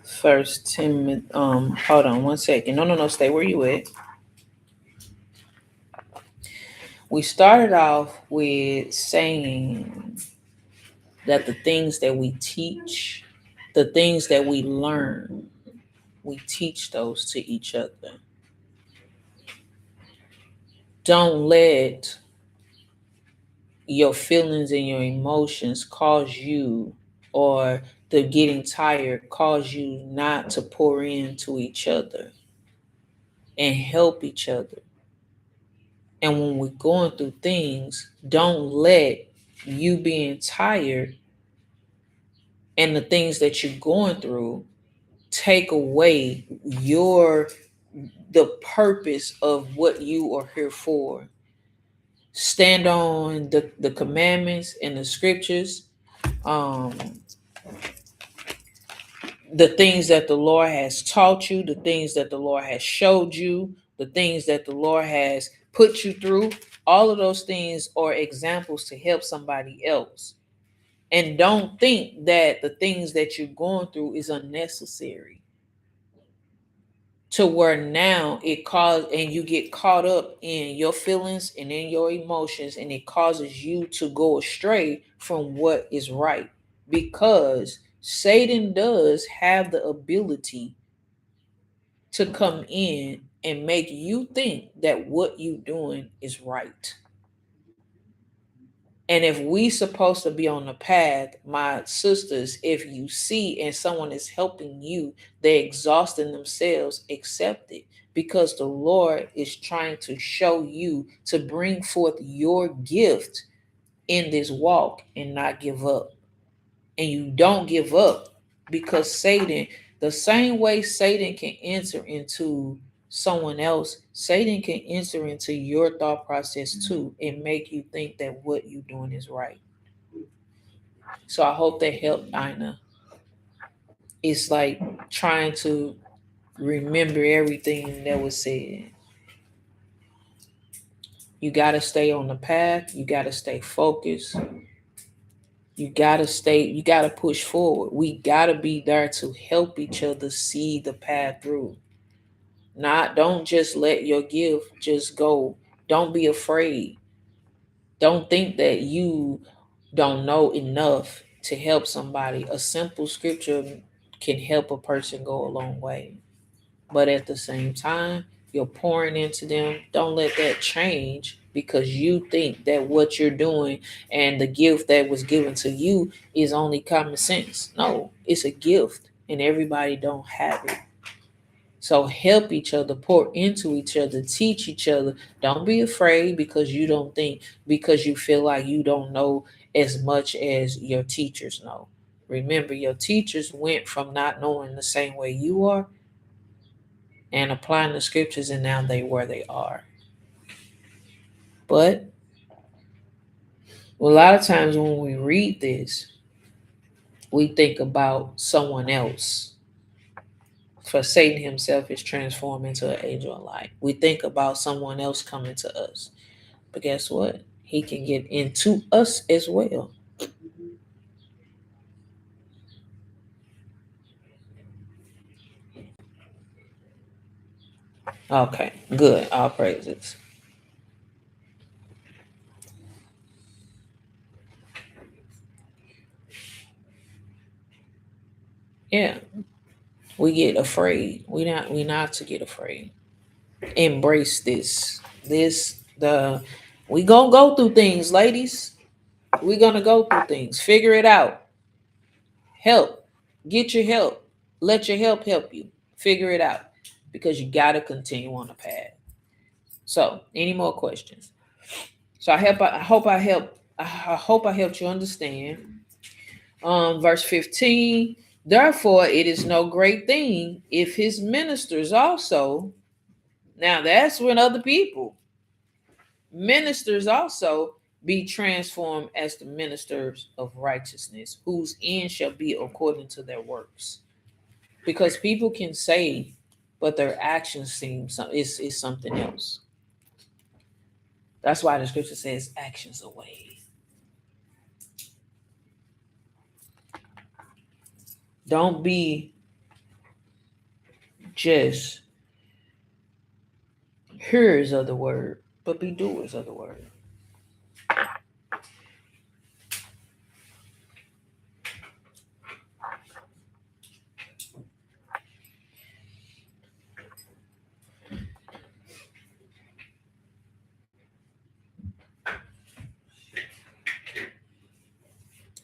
Speaker 1: First Timothy, hold on one second. No, stay where you at. We started off with saying that the things that we teach, the things that we learn, we teach those to each other. Don't let your feelings and your emotions cause you, or the getting tired cause you not to pour into each other and help each other. And when we're going through things, don't let you being tired and the things that you're going through take away the purpose of what you are here for. Stand on the commandments and the scriptures, um, the things that the Lord has taught you, the things that the Lord has showed you, the things that the Lord has put you through. All of those things are examples to help somebody else. And don't think that the things that you're going through is unnecessary, to where now it cause and you get caught up in your feelings and in your emotions, and it causes you to go astray from what is right, because Satan does have the ability to come in and make you think that what you're doing is right. And if we supposed to be on the path, my sisters, if you see and someone is helping you, they're exhausting themselves, accept it. Because the Lord is trying to show you to bring forth your gift in this walk and not give up. And you don't give up, because Satan, the same way Satan can enter into someone else, Satan can enter into your thought process too and make you think that what you're doing is right. So I hope that helped, Ina. It's like trying to remember everything that was said. You got to stay on the path. You got to stay focused. You got to push forward. We got to be there to help each other see the path through. Don't just let your gift just go. Don't be afraid. Don't think that you don't know enough to help somebody. A simple scripture can help a person go a long way. But at the same time, you're pouring into them. Don't let that change because you think that what you're doing and the gift that was given to you is only common sense. No, it's a gift and everybody don't have it. So help each other, pour into each other, teach each other. Don't be afraid because you don't think, because you feel like you don't know as much as your teachers know. Remember, your teachers went from not knowing the same way you are and applying the scriptures, and now they where they are. But a lot of times when we read this, we think about someone else. For Satan himself is transformed into an angel of light. We think about someone else coming to us. But guess what? He can get into us as well. Okay, good. All praises. Yeah, we get afraid. We not to get afraid. Embrace this. We gonna go through things, ladies. We gonna go through things. Figure it out. Help. Get your help. Let your help you. Figure it out. Because you gotta continue on the path. So, any more questions? So I hope I helped you understand. Verse 15. Therefore, it is no great thing if his ministers also. Now that's when other people, ministers also be transformed as the ministers of righteousness, whose end shall be according to their works. Because people can say, but their actions seem is something else. That's why the scripture says actions away. Don't be just hearers of the word, but be doers of the word.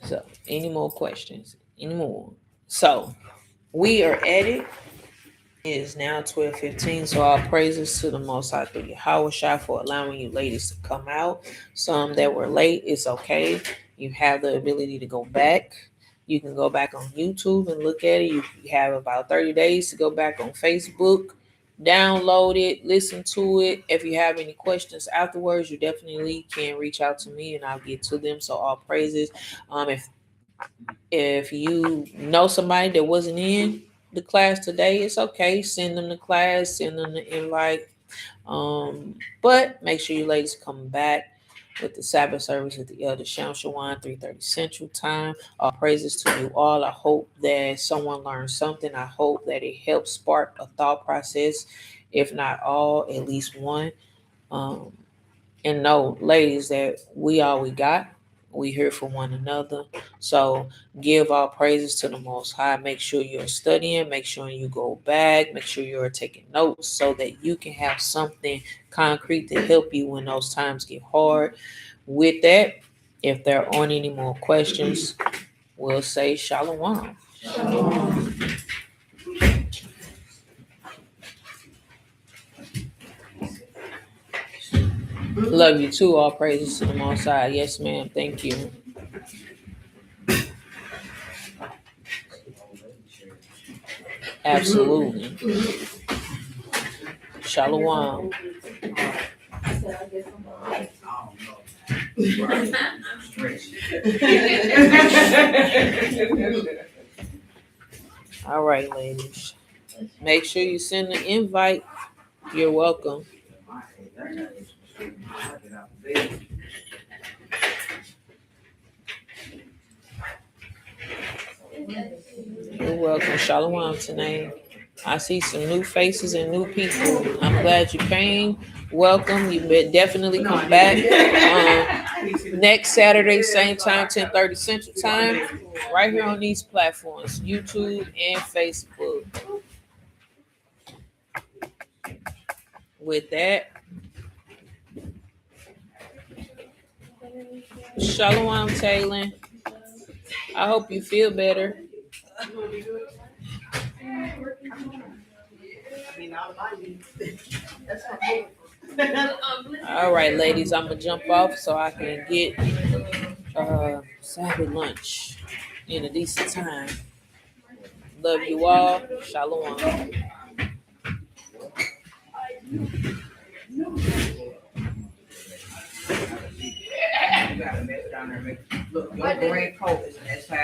Speaker 1: So, any more questions? Any more? So, we are at it. It is now 12:15. So, all praises to the Most High through Yahweh Shai for allowing you ladies to come out. Some that were late, it's okay. You have the ability to go back. You can go back on YouTube and look at it. You have about 30 days to go back on Facebook, download it, listen to it. If you have any questions afterwards, you definitely can reach out to me and I'll get to them. So all praises. If you know somebody that wasn't in the class today, it's okay. Send them to class, send them the invite. But make sure you ladies come back with the Sabbath service at the Elder Sham Shawan, 3:30 Central Time. All praises to you all. I hope that someone learned something. I hope that it helps spark a thought process, if not all, at least one. And know, ladies, that we all we got. We here for one another. So give all praises to the Most High. Make sure you're studying. Make sure you go back. Make sure you're taking notes so that you can have something concrete to help you when those times get hard. With that, if there aren't any more questions, we'll say shalom. Love you too. All praises to the Most High. Yes, ma'am. Thank you. Absolutely. Shalom. All right, ladies. Make sure you send the invite. You're welcome. You're welcome. Shalom tonight. I see some new faces and new people. I'm glad you came. Welcome. You definitely come back next Saturday, same time, 10:30 Central Time, right here on these platforms, YouTube and Facebook. With that, Shalom, Taylor. I hope you feel better. All right, ladies, I'm gonna jump off so I can get Sabbath lunch in a decent time. Love you all. Shalom.
Speaker 2: You gotta mess down there, look, your gray coat is an SI